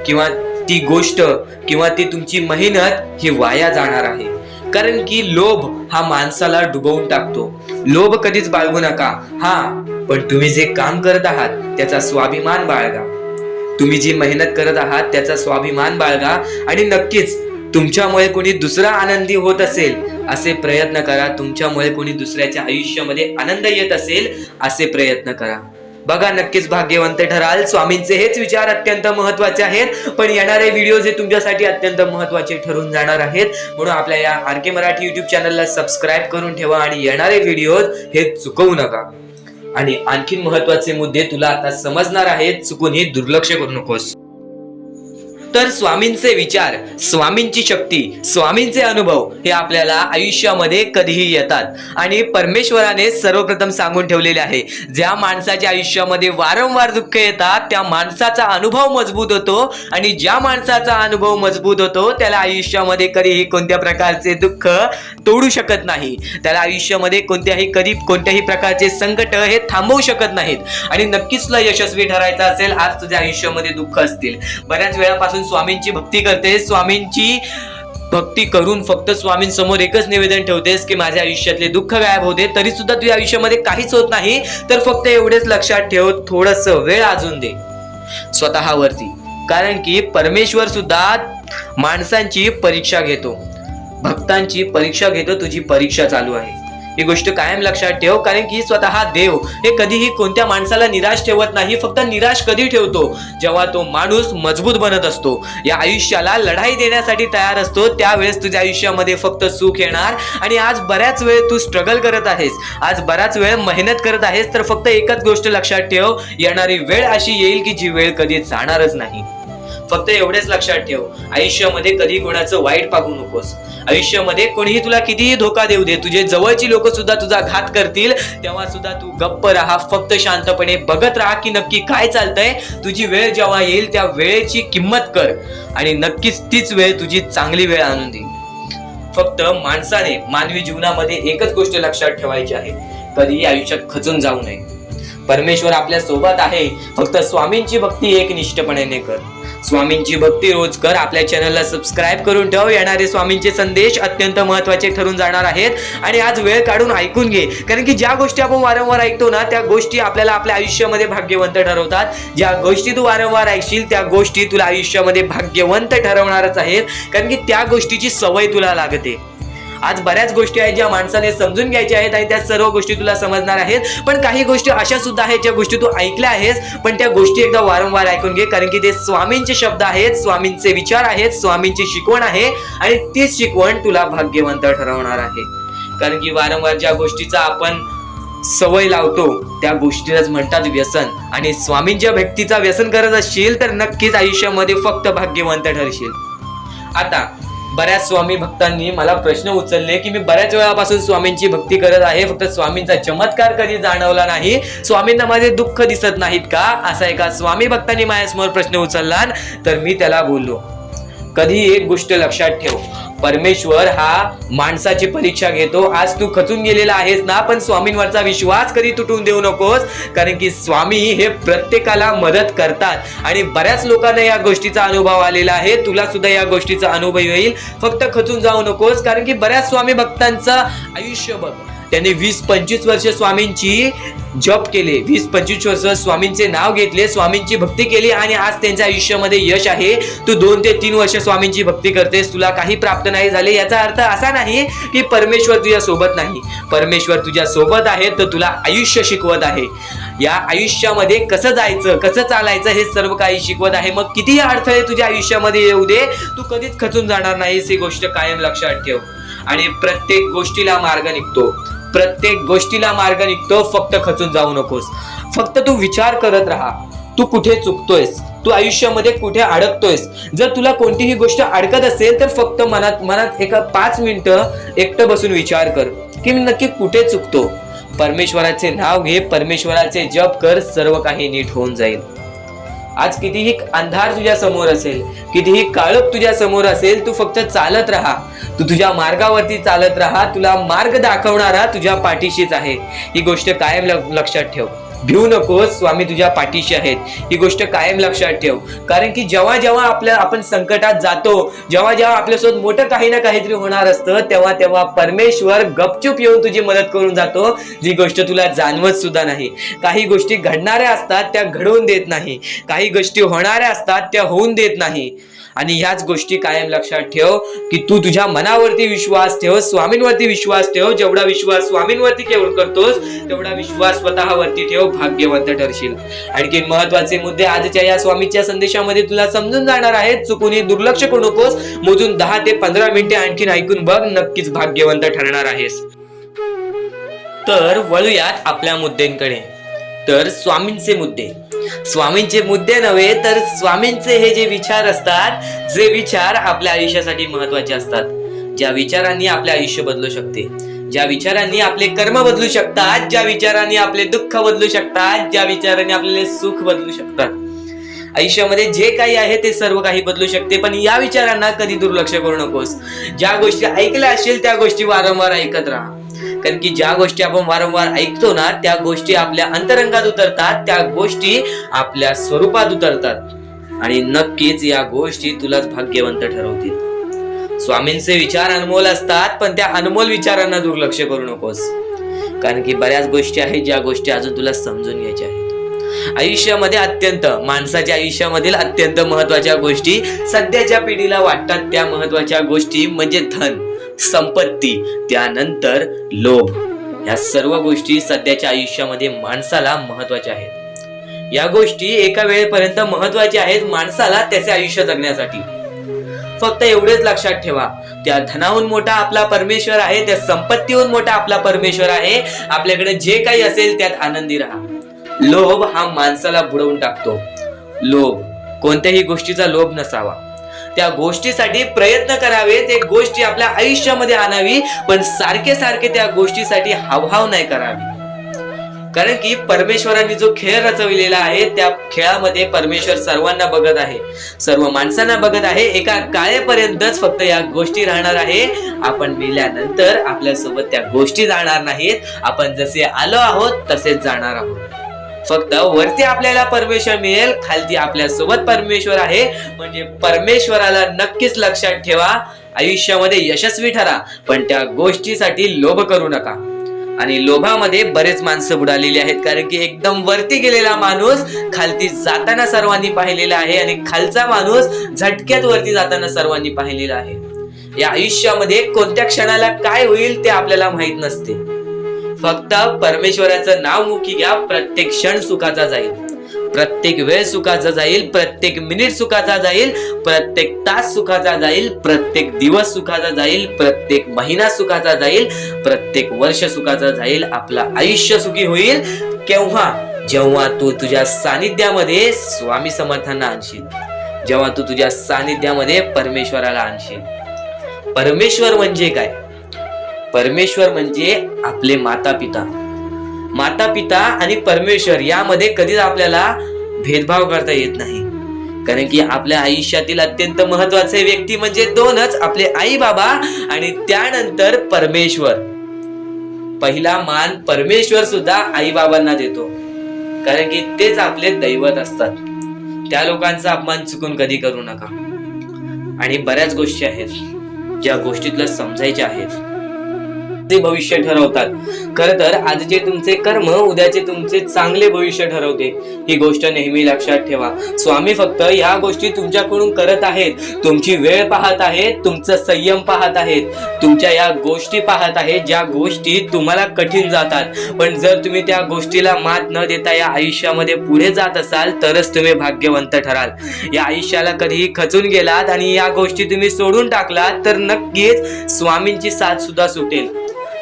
किंवा ती गोष्ट किंवा ती तुमची मेहनत ही वाया जाणार आहे. कारण की लोभ हा माणसाला डुबवून टाकतो. लोभ कधीच बाळगू नका. हा, पण तुम्ही जे काम करत आहात त्याचा स्वाभिमान बाळगा. तुम्ही जी मेहनत करत आहात त्याचा स्वाभिमान बाळगा. आणि नक्कीच तुमच्यामुळे कोणी दुसरा आनंदी होत असेल असे प्रयत्न करा. तुमच्यामुळे कोणी दुसऱ्याच्या आयुष्यामध्ये आनंद येत असेल असे प्रयत्न करा. बघा, नक्कीच भाग्यवंत ठराल. स्वामींचे हेच विचार अत्यंत महत्वाचे आहेत, पण येणारे व्हिडिओज हे तुमच्यासाठी अत्यंत महत्वाचे ठरून जाणार आहेत. म्हणून आपल्या या RK मराठी युट्यूब चॅनलला सबस्क्राईब करून ठेवा आणि येणारे व्हिडिओज हे चुकवू नका. आणि आणखीन महत्वाचे मुद्दे तुला आता समजणार आहेत, चुकूनही दुर्लक्ष करू नकोस. तर स्वामींचे विचार, स्वामींची शक्ती, स्वामींचे अनुभव हे आपल्याला आयुष्यामध्ये कधीही येतात. आणि परमेश्वराने सर्वप्रथम सांगून ठेवलेले आहे, ज्या माणसाच्या आयुष्यामध्ये वारंवार दुःख येतात त्या माणसाचा अनुभव मजबूत होतो, आणि ज्या माणसाचा अनुभव मजबूत होतो त्याला आयुष्यामध्ये कधीही कोणत्या प्रकारचे दुःख तोडू शकत नाही. त्याला आयुष्यामध्ये कोणत्याही प्रकारचे संकट हे थांबवू शकत नाहीत. आणि नक्कीच तुला यशस्वी ठरायचं असेल, आज तुझ्या आयुष्यामध्ये दुःख असतील, बऱ्याच वेळापासून स्वामींची भक्ती करतेस, स्वामींची भक्ती करून फक्त स्वामींसमोर एकच निवेदन ठेवतेस की माझ्या आयुष्यातले दुःख गायब होते, तरी सुद्धा तुझ्या आयुष्यामध्ये काहीच होत नाही, तर फक्त एवढेच लक्षात ठेव, थोडस वेळ अजून दे स्वतःवरती. कारण की परमेश्वर सुद्धा माणसांची परीक्षा घेतो, भक्तांची परीक्षा घेतो. तुझी परीक्षा चालू आहे, ही गोष्ट कायम लक्षात ठेव. कारण की स्वतः देव हे कधीही कोणत्या माणसाला निराश ठेवत नाही. फक्त निराश कधी ठेवतो, जेव्हा तो माणूस मजबूत बनत असतो, या आयुष्याला लढाई देण्यासाठी तयार असतो, त्यावेळेस तुझ्या आयुष्यामध्ये फक्त सुख येणार. आणि आज बऱ्याच वेळ तू स्ट्रगल करत आहेस, आज बराच वेळ मेहनत करत आहेस, तर फक्त एकच गोष्ट लक्षात ठेव, येणारी वेळ अशी येईल की जी वेळ कधी जाणारच नाही. फक्त एवढेच लक्षात ठेव, आयुष्यामध्ये कधी कोणाचं वाईट पाहू नकोस. आयुष्यामध्ये कोणीही तुला कितीही धोका देऊ दे, तुझे जवळची लोक सुद्धा तुझा घात करतील, तेव्हा सुद्धा तू गप्प राहा. फक्त शांतपणे बघत राहा की नक्की काय चालतंय. तुझी वेळ जेव्हा येईल त्या वेळेची किंमत कर, आणि नक्कीच तीच वेळ तुझी चांगली वेळ आणून देईल. फक्त माणसाने मानवी जीवनामध्ये एकच गोष्ट लक्षात ठेवायची आहे, कधीही आयुष्यात खचून जाऊ नये. परमेश्वर आपल्या सोबत आहे, फक्त स्वामींची भक्ती एकनिष्ठपणे कर. स्वामींची भक्ती रोज कर. आपल्या चॅनलला सबस्क्राईब करून ठेव, येणारे स्वामींचे संदेश अत्यंत महत्वाचे ठरून जाणार आहेत. आणि आज वेळ काढून ऐकून घे, कारण की ज्या गोष्टी आपण वारंवार ऐकतो ना, त्या गोष्टी आपल्याला आपल्या आयुष्यामध्ये भाग्यवंत ठरवतात. ज्या गोष्टी तू वारंवार ऐकशील त्या गोष्टी तुला आयुष्यामध्ये भाग्यवंत ठरवणारच आहेत, कारण की त्या गोष्टीची सवय तुला लागते. आज बऱ्याच गोष्टी आहेत ज्या माणसाने समजून घ्यायच्या आहेत, आणि त्या सर्व गोष्टी तुला समजणार आहेत. पण काही गोष्टी अशा सुद्धा आहेत ज्या गोष्टी तू ऐकल्या आहेस, पण त्या गोष्टी एकदा वारंवार ऐकून घे, कारण की ते स्वामींचे शब्द आहेत, स्वामींचे विचार आहेत, स्वामींची शिकवण आहे, आणि तीच शिकवण तुला भाग्यवंत ठरवणार आहे. कारण की वारंवार ज्या गोष्टीचा आपण सवय लावतो त्या गोष्टीलाच म्हणतात व्यसन. आणि स्वामींच्या भक्तीचा व्यसन करत असशील तर नक्कीच आयुष्यामध्ये फक्त भाग्यवंत ठरशील. आता बऱ्याच स्वामी भक्तांनी मला प्रश्न उचलले की मी बऱ्याच वेळापासून स्वामींची भक्ती करत आहे, फक्त स्वामींचा चमत्कार कधी जाणवला नाही, स्वामींना माझे दुःख दिसत नाहीत का, असा एका स्वामी भक्तांनी माझ्यासमोर प्रश्न उचलला. तर मी त्याला बोललो, कधी एक गोष्ट लक्षात ठेव, परमेश्वर हा माणसाची परीक्षा घेतो. आज तू खचून गेलेला आहेस ना, पण स्वामींवरचा विश्वास कधी तुटून देऊ नकोस, कारण की स्वामी हे प्रत्येकाला मदत करतात. आणि बऱ्याच लोकांना या गोष्टीचा अनुभव आलेला आहे, तुला सुद्धा या गोष्टीचा अनुभव येईल. फक्त खचून जाऊ नकोस, कारण की बऱ्याच स्वामी भक्तांचं आयुष्य बघ, त्यांनी 20-25 वर्ष स्वामींची जप केले, 20-25 वर्ष स्वामींचे नाव घेतले, स्वामींची भक्ती केली, आणि आज त्यांच्या आयुष्यामध्ये यश आहे. तू 2 ते 3 वर्ष स्वामींची भक्ती करतेस, तुला काही प्राप्त नाही झाले, याचा अर्थ असा नाही की परमेश्वर तुझ्या सोबत नाही. परमेश्वर तुझ्या सोबत आहे, तर तुला आयुष्य शिकवत आहे. या आयुष्यामध्ये कसं जायचं, कसं चालायचं हे सर्व काही शिकवत आहे. मग कितीही अडथळे तुझ्या आयुष्यामध्ये येऊ दे, तू कधीच खचून जाणार नाहीस, ही गोष्ट कायम लक्षात ठेव. आणि प्रत्येक गोष्टीला मार्ग निघतो, प्रत्येक गोष्टीला मार्ग निघतो, फक्त खचून जाऊ नकोस. फक्त तू विचार करत राहा, तू कुठे चुकतोयस, तू आयुष्यामध्ये कुठे अडकतोयस. जर तुला कोणतीही गोष्ट अडकत असेल तर फक्त मनात एका 5 मिनिटं एकटं बसून विचार कर की मी नक्की कुठे चुकतो. परमेश्वराचे नाव घे, परमेश्वराचे जप कर, सर्व काही नीट होऊन जाईल. आज कितीही अंधार तुझ्या समोर असेल, कितीही काळोख तुझ्या समोर असेल, तू फक्त चालत राहा, तू तुझ्या मार्गावरती चालत राहा. तुला मार्ग दाखवणारा तुझ्या पाठीशीच आहे, ही गोष्ट कायम लक्षात ठेव. भिऊ नकोस, स्वामी तुझ्या पाठीशी आहेत, ही गोष्ट कायम लक्षात ठेव. कारण की जेव्हा जेव्हा आपण संकटात जातो, जेव्हा जेव्हा आपल्यासोबत मोठं काही ना काहीतरी होणार असतं, तेव्हा तेव्हा परमेश्वर गपचूप येऊन तुझी मदत करून जातो, जी गोष्ट तुला जाणवत सुद्धा नाही. काही गोष्टी घडणाऱ्या असतात त्या घडवून देत नाही, काही गोष्टी होणाऱ्या असतात त्या होऊन देत नाही. आणि ह्याच गोष्टी कायम लक्षात ठेव की तू तुझ्या मनावरती विश्वास ठेव, स्वामींवरती विश्वास ठेव. जेवढा विश्वास स्वामींवरती करतोस तेवढा विश्वास स्वतःवरती ठेव, भाग्यवंत ठरशील. आणखी महत्वाचे मुद्दे आजच्या या स्वामीच्या संदेशामध्ये तुला समजून जाणार आहेत. चुकूनही दुर्लक्ष करू नकोस. मोजून 10 ते 15 मिनिटे आणखीन ऐकून बघ, नक्कीच भाग्यवंत ठरणार आहेस. तर वळूयात आपल्या मुद्द्यांकडे. तर स्वामींचे मुद्दे नव्हे तर स्वामींचे हे जे विचार असतात, जे विचार आपल्या आयुष्यासाठी महत्वाचे असतात, ज्या विचारांनी आपले आयुष्य बदलू शकते, ज्या विचारांनी आपले कर्म बदलू शकतात, ज्या विचारांनी आपले दुःख बदलू शकतात, ज्या विचारांनी आपले सुख बदलू शकतात. आयुष्यामध्ये जे काही आहे ते सर्व काही बदलू शकते, पण या विचारांना कधी दुर्लक्ष करू नकोस. ज्या गोष्टी ऐकल्या असतील त्या गोष्टी वारंवार ऐकत राहा, कारण की ज्या गोष्टी आपण वारंवार ऐकतो ना त्या गोष्टी आपल्या अंतरंगात उतरतात, त्या गोष्टी आपल्या स्वरूपात उतरतात आणि नक्कीच या गोष्टी तुलाच भाग्यवंत ठरवतील. स्वामींचे विचार अनमोल असतात, पण त्या अनमोल विचारांना दुर्लक्ष करू नकोस, कारण की बऱ्याच गोष्टी आहेत ज्या गोष्टी अजून तुला समजून घ्यायच्या आहेत. आयुष्यामध्ये माणसाच्या आयुष्यामधील अत्यंत महत्वाच्या गोष्टी सध्याच्या पिढीला वाटतात त्या महत्वाच्या गोष्टी म्हणजे धन, संपत्ती, त्यानंतर लोभ. या सर्व गोष्टी सध्याच्या आयुष्यामध्ये माणसाला महत्वाच्या आहेत. या गोष्टी एका वेळेपर्यंत महत्वाच्या आहेत माणसाला त्याचे आयुष्य जगण्यासाठी. फक्त एवढेच लक्षात ठेवा, त्या धनाहून मोठा आपला परमेश्वर आहे, त्या संपत्तीहून मोठा आपला परमेश्वर आहे. आपल्याकडे जे काही असेल त्यात आनंदी राहा. लोभ हा माणसाला बुडवून टाकतो. कोणत्याही गोष्टीचा लोभ नसावा. त्या गोष्टीसाठी प्रयत्न करावे, ते गोष्टी आपल्या आयुष्यामध्ये आणावी, पण सारखे त्या गोष्टीसाठी हावभाव नाही करावी. कारण की परमेश्वरांनी जो खेळ रचविलेला आहे त्या खेळामध्ये परमेश्वर सर्वांना बघत आहे, सर्व माणसांना बघत आहे. एका काळेपर्यंतच फक्त या गोष्टी राहणार आहे. आपण मेल्यानंतर आपल्यासोबत त्या गोष्टी जाणार नाहीत. आपण जसे आलो आहोत तसेच जाणार आहोत. फक्त वरती आपल्याला परमेश्वर मिळेल, खालती आपल्या सोबत परमेश्वर आहे. म्हणजे परमेश्वराला नक्कीच लक्षात ठेवा. आयुष्यामध्ये यशस्वी ठरा, पण त्या गोष्टीसाठी लोभ करू नका. आणि लोभामध्ये बरेच माणसं बुडालेली आहेत, कारण की एकदम वरती गेलेला माणूस खालती जाताना सर्वांनी पाहिलेला आहे आणि खालचा माणूस झटक्यात वरती जाताना सर्वांनी पाहिलेला आहे. या आयुष्यामध्ये कोणत्या क्षणाला काय होईल ते आपल्याला माहित नसते. फक्त परमेश्वराचं नाव मुखी घ्या. प्रत्येक क्षण सुखाचा जाईल, प्रत्येक वेळ सुखाचा जाईल, प्रत्येक मिनिट सुखाचा जाईल, प्रत्येक तास सुखाचा जाईल, प्रत्येक दिवस सुखाचा जाईल, प्रत्येक महिना सुखाचा जाईल, प्रत्येक वर्ष सुखाचा जाईल. आपलं आयुष्य सुखी होईल केव्हा? जेव्हा तू तुझ्या सानिध्यामध्ये स्वामी समर्थांना आणशील, जेव्हा तू तुझ्या सानिध्यामध्ये परमेश्वराला आणशील. परमेश्वर म्हणजे काय? परमेश्वर म्हणजे आपले माता पिता आणि परमेश्वर यामध्ये कधीच आपल्याला भेदभाव करता येत नाही. कारण की आपल्या आयुष्यातील अत्यंत महत्वाचे व्यक्ती म्हणजे दोनच, आपले आई बाबा आणि त्यानंतर परमेश्वर. पहिला मान परमेश्वर सुद्धा आई बाबांना देतो, कारण की तेच आपले दैवत असतात. त्या लोकांचा अपमान चुकून कधी करू नका. आणि बऱ्याच गोष्टी आहेत ज्या गोष्टीतलं समजायच्या आहेत, ते भविष्य ठरवतात. खर तर आजचे तुमचे कर्म उद्याचे तुमचे चांगले भविष्य ठरवते. ही गोष्ट नेहमी लक्षात ठेवा. स्वामी फक्त या गोष्टी तुमच्याकडून करत आहेत. तुमची वेळ पाहत आहेत, तुमचा संयम पाहत आहेत, तुमच्या या गोष्टी पाहत आहेत ज्या गोष्टी तुम्हाला कठीण जातात. पण जर तुम्ही त्या गोष्टीला मात न देता या आयुष्यामध्ये पुढे जात असाल तरच तुम्ही भाग्यवंत ठराल. या आयुष्याला कधीही खचून गेलात आणि या गोष्टी तुम्ही सोडून टाकलात तर नक्कीच स्वामींची साथ सुद्धा सुटेल.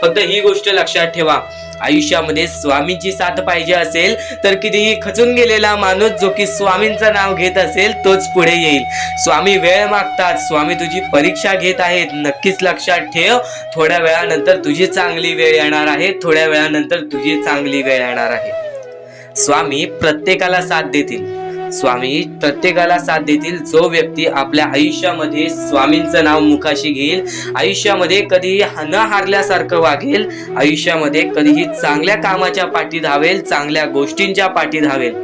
फक्त ही गोष्ट लक्षात ठेवा, आयुष्यामध्ये स्वामींची साथ पाहिजे असेल तर कितीही खचून गेलेला माणूस जो की स्वामींचं नाव घेत असेल तोच पुढे येईल. स्वामी वेळ मागतात, स्वामी तुझी परीक्षा घेत आहेत. नक्कीच लक्षात ठेव, थोड्या वेळानंतर तुझी चांगली वेळ येणार आहे, थोड्या वेळानंतर तुझी चांगली वेळ येणार आहे. स्वामी प्रत्येकाला साथ देतील. जो व्यक्ती आपल्या आयुष्यामध्ये स्वामींचं नाव मुखाशी घेईल, आयुष्यामध्ये कधीही न हारल्यासारखं वागेल, आयुष्यामध्ये कधीही चांगल्या कामाच्या पाठी धावेल, चांगल्या गोष्टींच्या पाठी धावेल,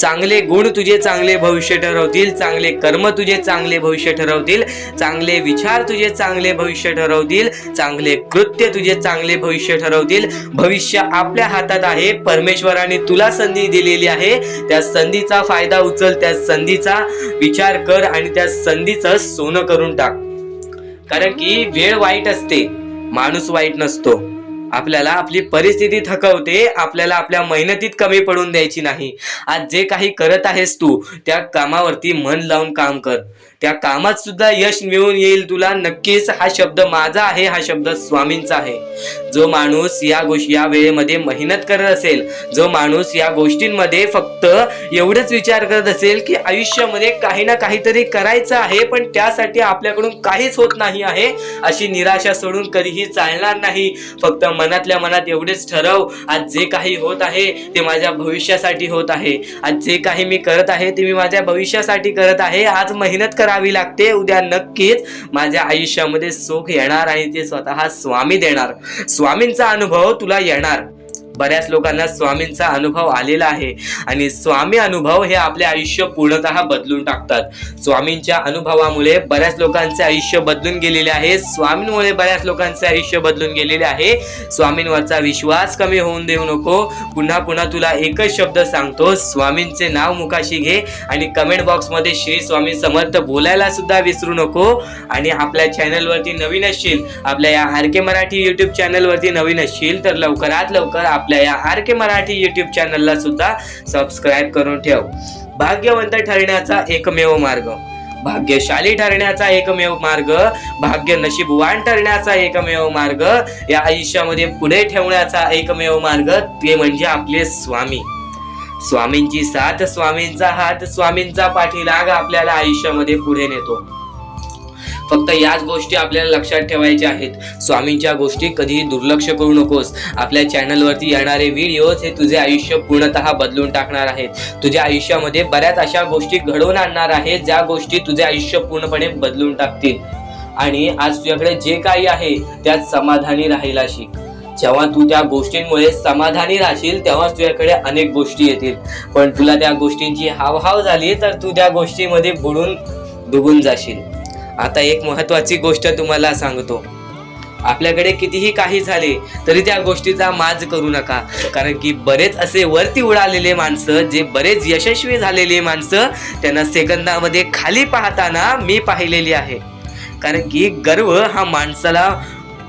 चांगले गुण तुझे चांगले भविष्य ठरवतील, चांगले कर्म तुझे चांगले भविष्य ठरवतील, चांगले विचार तुझे चांगले भविष्य ठरवतील, चांगले कृत्य तुझे चांगले भविष्य ठरवतील. भविष्य आपल्या हातात आहे. परमेश्वराने तुला संधी दिलेली आहे. त्या संधीचा फायदा उचल, त्या संधीचा विचार कर आणि त्या संधीचं सोनं करून टाक. कारण की वेळ वाईट असते, माणूस वाईट नसतो. आपल्याला आपली परिस्थिती थकवते, आपल्याला आपल्या मेहनतीत कमी पडून द्यायची नाही. आज जे काही करत आहेस तू, त्या कामावरती मन लावून काम कर. त्या कामात सुद्धा यश मिळून येईल तुला नक्कीच. हा शब्द माझा आहे, हा शब्द स्वामींचा आहे. जो माणूस या वेळेमध्ये मेहनत करत असेल, जो माणूस या गोष्टींमध्ये फक्त एवढंच विचार करत असेल की आयुष्यामध्ये काही ना काहीतरी करायचं आहे पण त्यासाठी आपल्याकडून काहीच होत नाही आहे, अशी निराशा सोडून कधीही चालणार नाही. फक्त मनातल्या मनात एवढेच ठरव, आज जे काही होत आहे ते माझ्या भविष्यासाठी होत आहे. आज जे काही मी करत आहे ते मी माझ्या भविष्यासाठी करत आहे. आज मेहनत करावी लागते, उद्या नक्कीच माझ्या आयुष्यामध्ये सुख येणार आणि ते स्वतः स्वामी देणार. स्वामींचा अनुभव तुला येणार. बऱ्याच लोकांना स्वामींचा अनुभव आलेला आहे आणि स्वामी अनुभव हे आपले आयुष्य पूर्णतः बदलून टाकतात. स्वामींच्या अनुभवामुळे बऱ्याच लोकांचे आयुष्य बदलून गेलेले आहे. स्वामींमुळे बऱ्याच लोकांचे आयुष्य बदलून गेलेले आहे. स्वामींवरचा विश्वास कमी होऊन देऊ नको. पुन्हा पुन्हा तुला एकच शब्द सांगतो, स्वामींचे नाव मुखाशी घे आणि कमेंट बॉक्स मध्ये श्री स्वामी समर्थ बोलायला सुद्धा विसरू नको. आणि आपल्या चॅनलवरती नवीन असशील, आपल्या या आर के मराठी युट्यूब चॅनलवरती नवीन असशील तर लवकरात लवकर आपल्या या आर के मराठी युट्यूब चॅनलला सुद्धा सबस्क्राईब करून ठेव. भाग्यवंत ठरण्याचा एकमेव मार्ग, भाग्यशाली ठरण्याचा एकमेव मार्ग, भाग्य नशीबवान ठरण्याचा एकमेव मार्ग, या आयुष्यामध्ये पुढे ठेवण्याचा एकमेव मार्ग ते म्हणजे आपले स्वामी. स्वामींची साथ, स्वामींचा हात, स्वामींचा पाठीलाग आपल्याला आयुष्यामध्ये पुढे नेतो. फक्त याच गोष्टी आपल्याला लक्षात ठेवायच्या आहेत. स्वामींच्या गोष्टी कधीही दुर्लक्ष करू नकोस. आपल्या चॅनलवरती येणारे व्हिडिओज हे तुझे आयुष्य पूर्णतः बदलून टाकणार आहेत. तुझ्या आयुष्यामध्ये बऱ्याच अशा गोष्टी घडवून आणणार आहेत ज्या गोष्टी तुझे आयुष्य पूर्णपणे बदलून टाकतील. आणि आज तुझ्याकडे जे काही आहे त्यात समाधानी राहायला शिक. जेव्हा तू त्या गोष्टींमुळे समाधानी राहशील तेव्हा तुझ्याकडे अनेक गोष्टी येतील. पण तुला त्या गोष्टींची हावभाव झाली तर तू त्या गोष्टीमध्ये बुडून डुबून जाशील. आता एक महत्वाची गोष्ट तुम्हाला सांगतो, आपल्याकडे कितीही काही झाले तरी त्या गोष्टीचा माज करू नका. कारण की बरेच असे वरती उडालेले माणसं, जे बरेच यशस्वी झालेले माणसं, त्यांना सेकंदामध्ये खाली पाहताना मी पाहिलेली आहे. कारण की गर्व हा माणसाला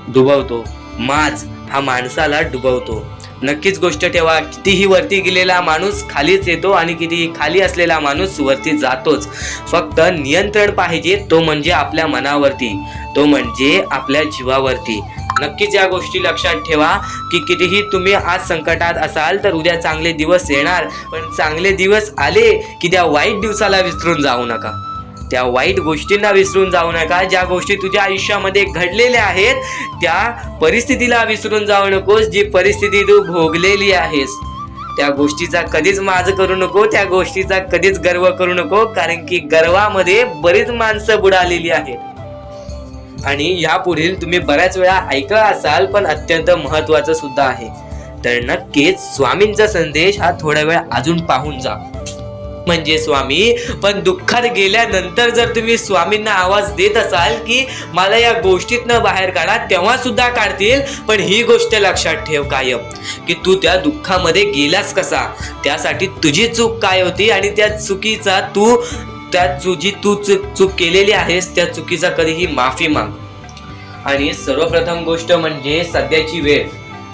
डुबवतो, माज हा माणसाला डुबवतो. नक्कीच गोष्ट ठेवा, कितीही वरती गेलेला माणूस खालीच येतो आणि कितीही खाली असलेला माणूस वरती जातोच. फक्त नियंत्रण पाहिजे, तो म्हणजे आपल्या मनावरती, तो म्हणजे आपल्या जीवावरती. नक्कीच या गोष्टी लक्षात ठेवा की कितीही तुम्ही आज संकटात असाल तर उद्या चांगले दिवस येणार. पण चांगले दिवस आले की त्या वाईट दिवसाला विसरून जाऊ नका, त्या वाईट गोष्टींना विसरून जाऊ नका. ज्या गोष्टी तुझ्या आयुष्यामध्ये घडलेल्या आहेत त्या परिस्थितीला विसरून जाऊ नकोस. जी परिस्थिती तू भोगलेली आहेस त्या गोष्टीचा कधीच माज करू नको, त्या गोष्टीचा कधीच गर्व करू नको. कारण की गर्वामध्ये बरीच माणसं बुडालेली आहेत. आणि यापुढील तुम्ही बऱ्याच वेळा ऐकलं असाल पण अत्यंत महत्वाचं सुद्धा आहे. तर नक्कीच स्वामींचा संदेश हा थोडा वेळ अजून पाहून जा. म्हणजे स्वामी, पण दुःखात गेल्यानंतर जर तुम्ही स्वामींना आवाज देत असाल की मला या गोष्टीतनं बाहेर काढा, तेव्हा सुद्धा काढतील. पण ही गोष्ट लक्षात ठेव कायम की तू त्या दुःखामध्ये गेलास कसा, त्यासाठी तुझी चूक काय होती आणि त्या चुकीचा चूक केलेली आहेस त्या चुकीचा कधीही माफी माग. आणि सर्वप्रथम गोष्ट म्हणजे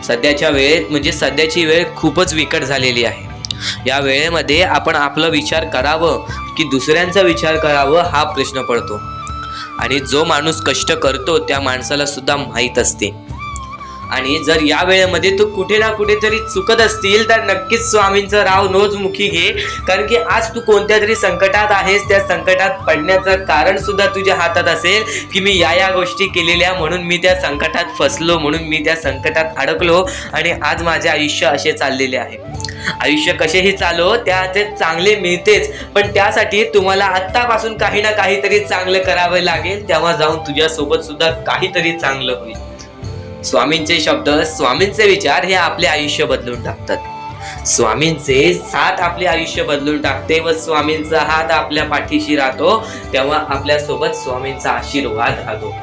सध्याच्या वेळ खूपच विकट झालेली आहे. या वेळेमध्ये आपण आपला विचार करावं की दुसऱ्यांचा विचार करावं हा प्रश्न पडतो. आणि जो माणूस कष्ट करतो त्या माणसाला सुद्धा माहीत असते. आणि जर या वेळेमध्ये तू कुठे ना कुठेतरी चुकत असतील तर नक्कीच स्वामींचं राव नोजमुखी घे. कारण की आज तू कोणत्या तरी संकटात आहेस, त्या संकटात पडण्याचं कारण सुद्धा तुझ्या हातात असेल की मी या गोष्टी केलेल्या म्हणून मी त्या संकटात फसलो, म्हणून मी त्या संकटात अडकलो आणि आज माझे आयुष्य असे चाललेले आहे. आयुष्य कसेही चालो त्याचे चांगले मिळतेच, पण त्यासाठी तुम्हाला आत्तापासून काही ना काहीतरी चांगलं करावं लागेल. तेव्हा जाऊन तुझ्यासोबत सुद्धा काहीतरी चांगलं होईल. स्वामींचे शब्द, स्वामींचे विचार हे आपले आयुष्य बदलून टाकतात. स्वामींचे साथ आपले आयुष्य बदलून टाकते व स्वामींचा हात आपल्या पाठीशी राहतो, तेव्हा आपल्या सोबत स्वामींचा आशीर्वाद राहतो.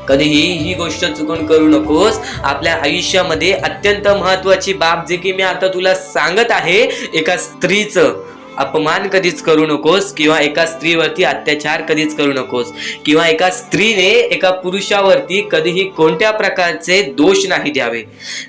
कधीही ही गोष्ट चुकून करू नकोस. आपल्या आयुष्यामध्ये अत्यंत महत्वाची बाब जे की मी आता तुला सांगत आहे, एका स्त्रीचं अपमान कधीच करू नकोस किंवा एका स्त्रीवरती अत्याचार कधीच करू नकोस किंवा एका स्त्रीने एका पुरुषावरती कधीही कोणत्या प्रकारचे दोष नाही द्यावे.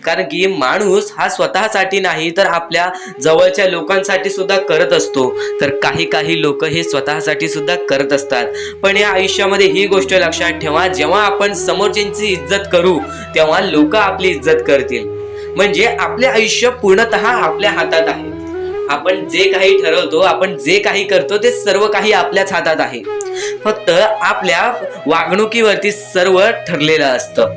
कारण की माणूस हा स्वतःसाठी नाही तर आपल्या जवळच्या लोकांसाठी सुद्धा करत असतो. तर काही लोक हे स्वतःसाठी सुद्धा करत असतात. पण या आयुष्यामध्ये ही गोष्ट लक्षात ठेवा, जेव्हा आपण समोरच्यांची इज्जत करू तेव्हा लोक आपली इज्जत करतील. म्हणजे आपले आयुष्य पूर्णतः आपल्या हातात आहे. आपण जे काही ठरवतो, आपण जे काही करतो ते सर्व काही आपल्याच हातात आहे. फक्त आपल्या वागणुकीवरती सर्व ठरलेलं असतं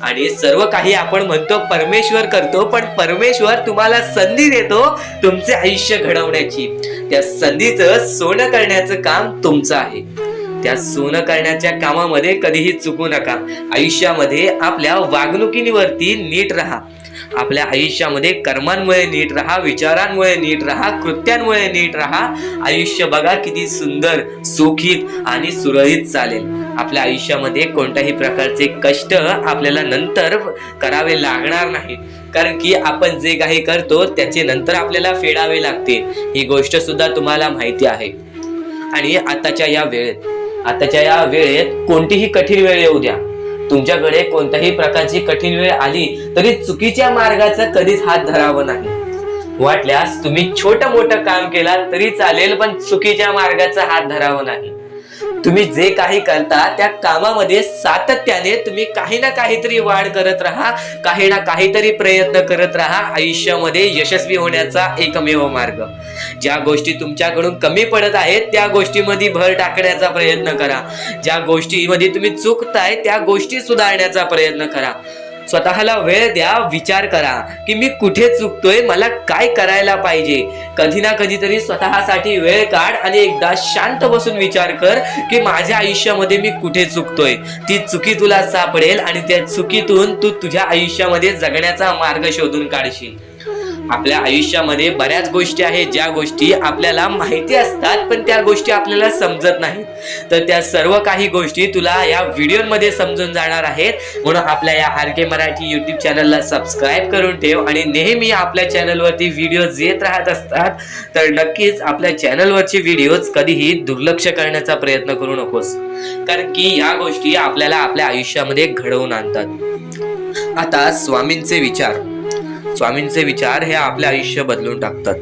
आणि सर्व काही आपण म्हणतो परमेश्वर करतो, पण परमेश्वर तुम्हाला संधी देतो तुमचे आयुष्य घडवण्याची. त्या संधीचं सोनं करण्याचं काम तुमचं आहे. त्या सोनं करण्याच्या कामामध्ये कधीही चुकू नका. आयुष्यामध्ये आपल्या वागणुकीवरती नीट राहा. आपल्या आयुष्यामध्ये कर्मांमुळे नीट राहा, विचारांमुळे नीट राहा, कृत्यांमुळे नीट राहा. आयुष्य बघा किती सुंदर, सुखीत आणि सुरळीत चालेल. आपल्या आयुष्यामध्ये कोणत्याही प्रकारचे कष्ट आपल्याला नंतर करावे लागणार नाही. कारण की आपण जे काही करतो त्याचे नंतर आपल्याला फेडावे लागते. ही गोष्ट सुद्धा तुम्हाला माहिती आहे. आणि आताच्या या वेळेत कोणतीही कठीण वेळ येऊ द्या, तुमच्याकडे कोणत्याही प्रकारची कठीण वेळ आली तरी चुकीच्या मार्गाचा कधीच हात धरावा नाही. वाटल्यास तुम्ही छोटं मोठं काम केला तरी चालेल, पण चुकीच्या मार्गाचा हात धरावा नाही. तुम्ही जे काही करता त्या कामामध्ये सातत्याने तुम्ही काही ना काहीतरी वाढ करत राहा, काही ना काहीतरी प्रयत्न करत राहा. आयुष्यामध्ये यशस्वी होण्याचा एकमेव मार्ग. ज्या गोष्टी तुमच्याकडून कमी पडत आहेत त्या गोष्टीमध्ये भर टाकण्याचा प्रयत्न करा. ज्या गोष्टीमध्ये तुम्ही चुकताय त्या गोष्टी सुधारण्याचा प्रयत्न करा. स्वतःला वेळ द्या, विचार करा की मी कुठे चुकतोय, मला काय करायला पाहिजे. कधी ना कधीतरी स्वतःसाठी वेळ काढ आणि एकदा शांत बसून विचार कर की माझ्या आयुष्यामध्ये मी कुठे चुकतोय. ती चुकी तुला सापडेल आणि त्या चुकीतून तू तुझ्या आयुष्यामध्ये जगण्याचा मार्ग शोधून काढशील. आपल्या आयुष्यामध्ये बऱ्याच गोष्टी आहेत ज्या गोष्टी आपल्याला माहिती असतात पण त्या गोष्टी आपल्याला समजत नाहीत. तर त्या सर्व काही गोष्टी तुला या व्हिडिओमध्ये समजून जाणार आहेत. म्हणून आपल्या या RK मराठी YouTube चॅनलला सबस्क्राईब करून ठेव आणि नेहमी आपल्या चॅनलवरती व्हिडिओज येत राहत असतात. तर नक्कीच आपल्या चॅनलवरचे व्हिडिओज कधीही दुर्लक्ष करण्याचा प्रयत्न करू नकोस, कारण की या गोष्टी आपल्याला आपल्या आयुष्यामध्ये घडवून आणतात. आता स्वामींचे विचार हे आपले आयुष्य बदलून टाकतात.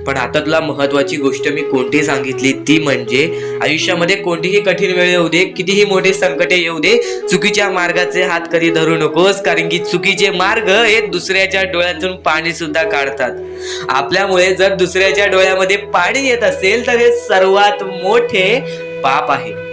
पण आता तुला महत्वाची गोष्ट मी कोणती सांगितली ती म्हणजे आयुष्यामध्ये कोणतीही कठीण वेळ येऊ दे, कितीही मोठे संकटे येऊ दे, चुकीच्या मार्गाचे हात कधी धरू नकोस. कारण की चुकीचे मार्ग हे दुसऱ्याच्या डोळ्यातून पाणी सुद्धा काढतात. आपल्यामुळे जर दुसऱ्याच्या डोळ्यामध्ये पाणी येत असेल तर हे सर्वात मोठे पाप आहे.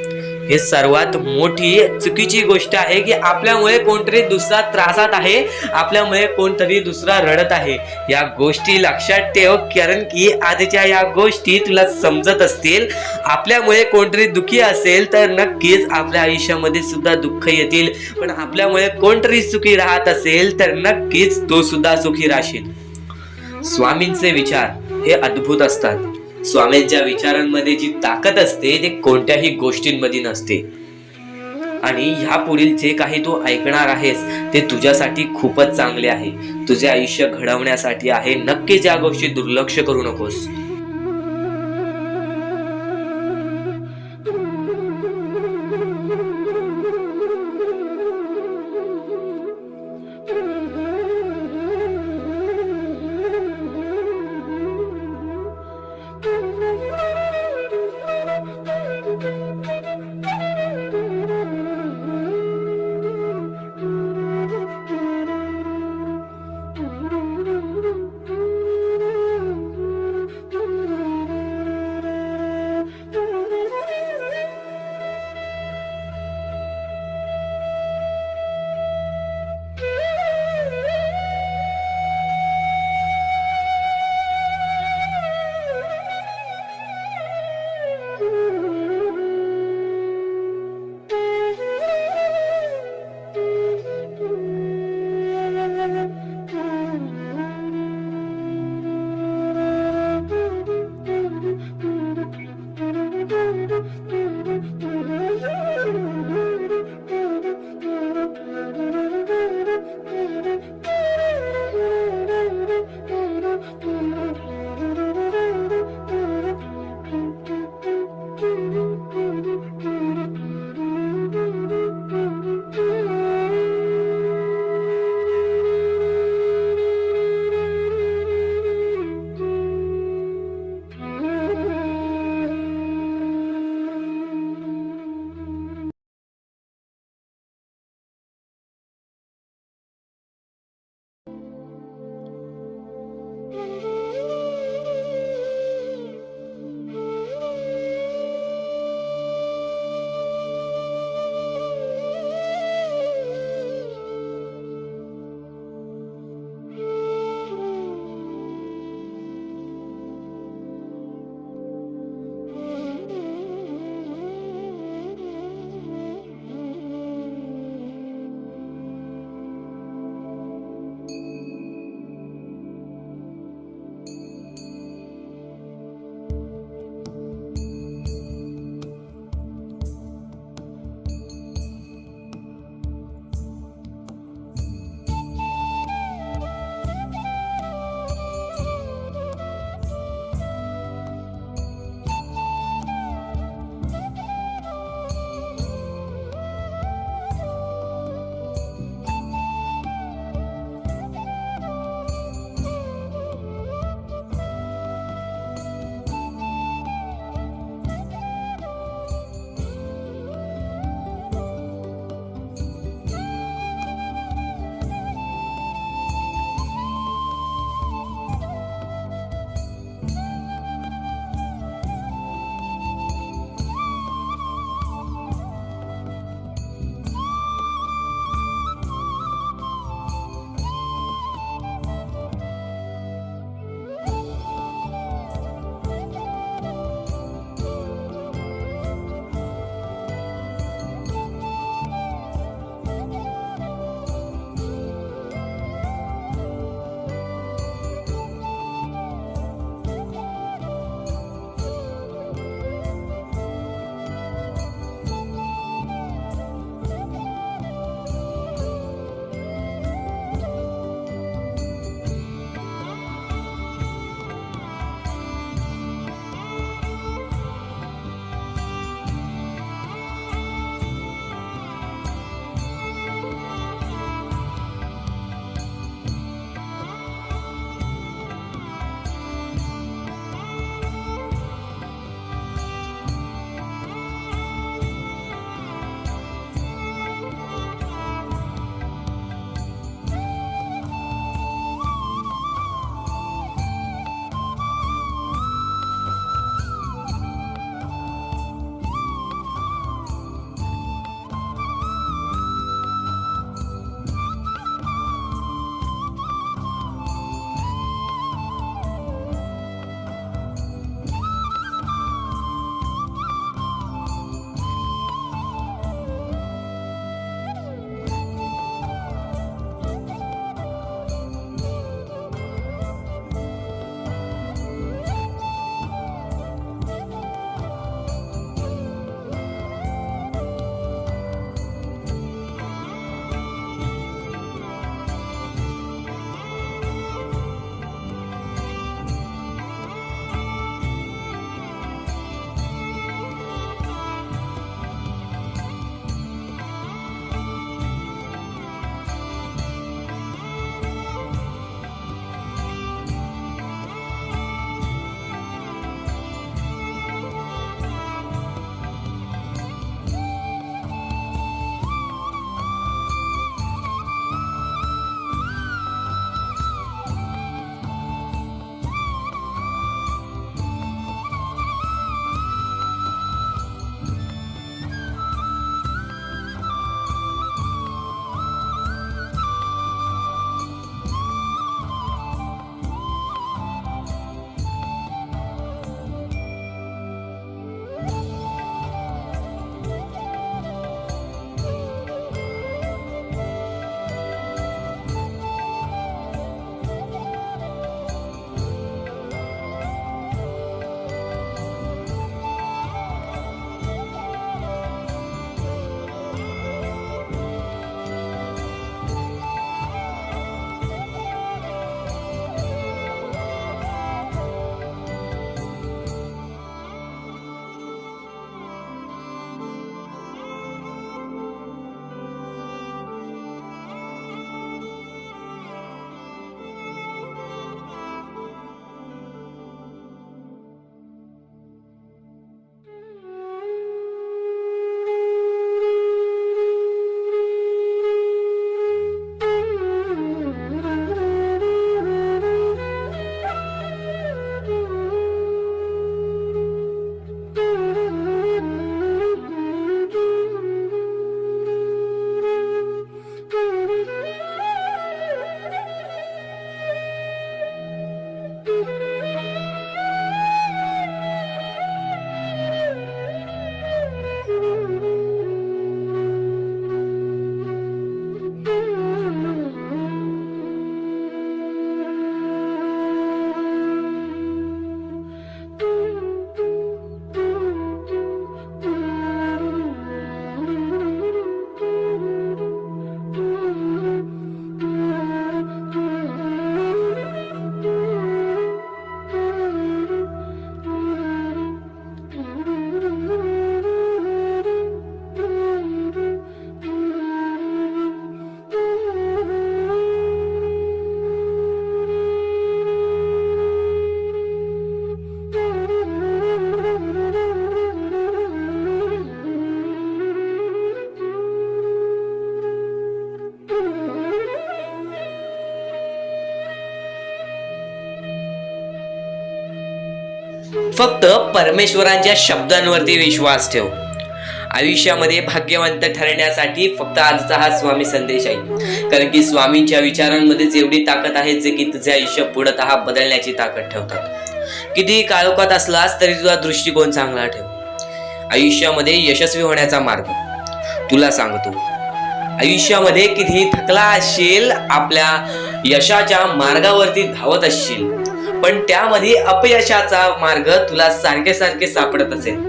हे सर्वात मोठी चुकीची गोष्ट आहे की आपल्यामुळे कोणतरी दुसरा त्रासात आहे, आपल्यामुळे कोणतरी दुसरा रडत आहे. या गोष्टी लक्षात ठेव, कारण की आजच्या या गोष्टी तुला समजत असतील. आपल्यामुळे कोणतरी दुखी असेल तर नक्कीच आपल्या आयुष्यामध्ये सुद्धा दुःख येतील, पण आपल्यामुळे कोणतरी सुखी राहत असेल तर नक्कीच तो सुद्धा सुखी राहशील. स्वामींचे विचार हे अद्भुत असतात. स्वामींच्या विचारांमध्ये जी ताकद असते ते कोणत्याही गोष्टींमध्ये नसते. आणि ह्या पुढील जे काही तू ऐकणार आहेस ते तुझ्यासाठी खूपच चांगले आहे, तुझे आयुष्य घडवण्यासाठी आहे. नक्कीच या गोष्टी दुर्लक्ष करू नकोस. फक्त परमेश्वरांच्या शब्दांवरती विश्वास ठेव. आयुष्यामध्ये भाग्यवंत ठरण्यासाठी फक्त आजचा हा स्वामी संदेश आहे, कारण की स्वामींच्या विचारांमध्येच एवढी ताकद आहे जे की तुझे आयुष्य पूर्णतः बदलण्याची ताकद ठेवतात. किती काळोखात असलास तरी तुझा दृष्टिकोन चांगला ठेव. आयुष्यामध्ये यशस्वी होण्याचा मार्ग तुला सांगतो. आयुष्यामध्ये कितीही थकला असशील, आपल्या यशाच्या मार्गावरती धावत असशील, पण त्यामध्ये अपयशाचा मार्ग तुला सारखे सारखे सापडत असेल,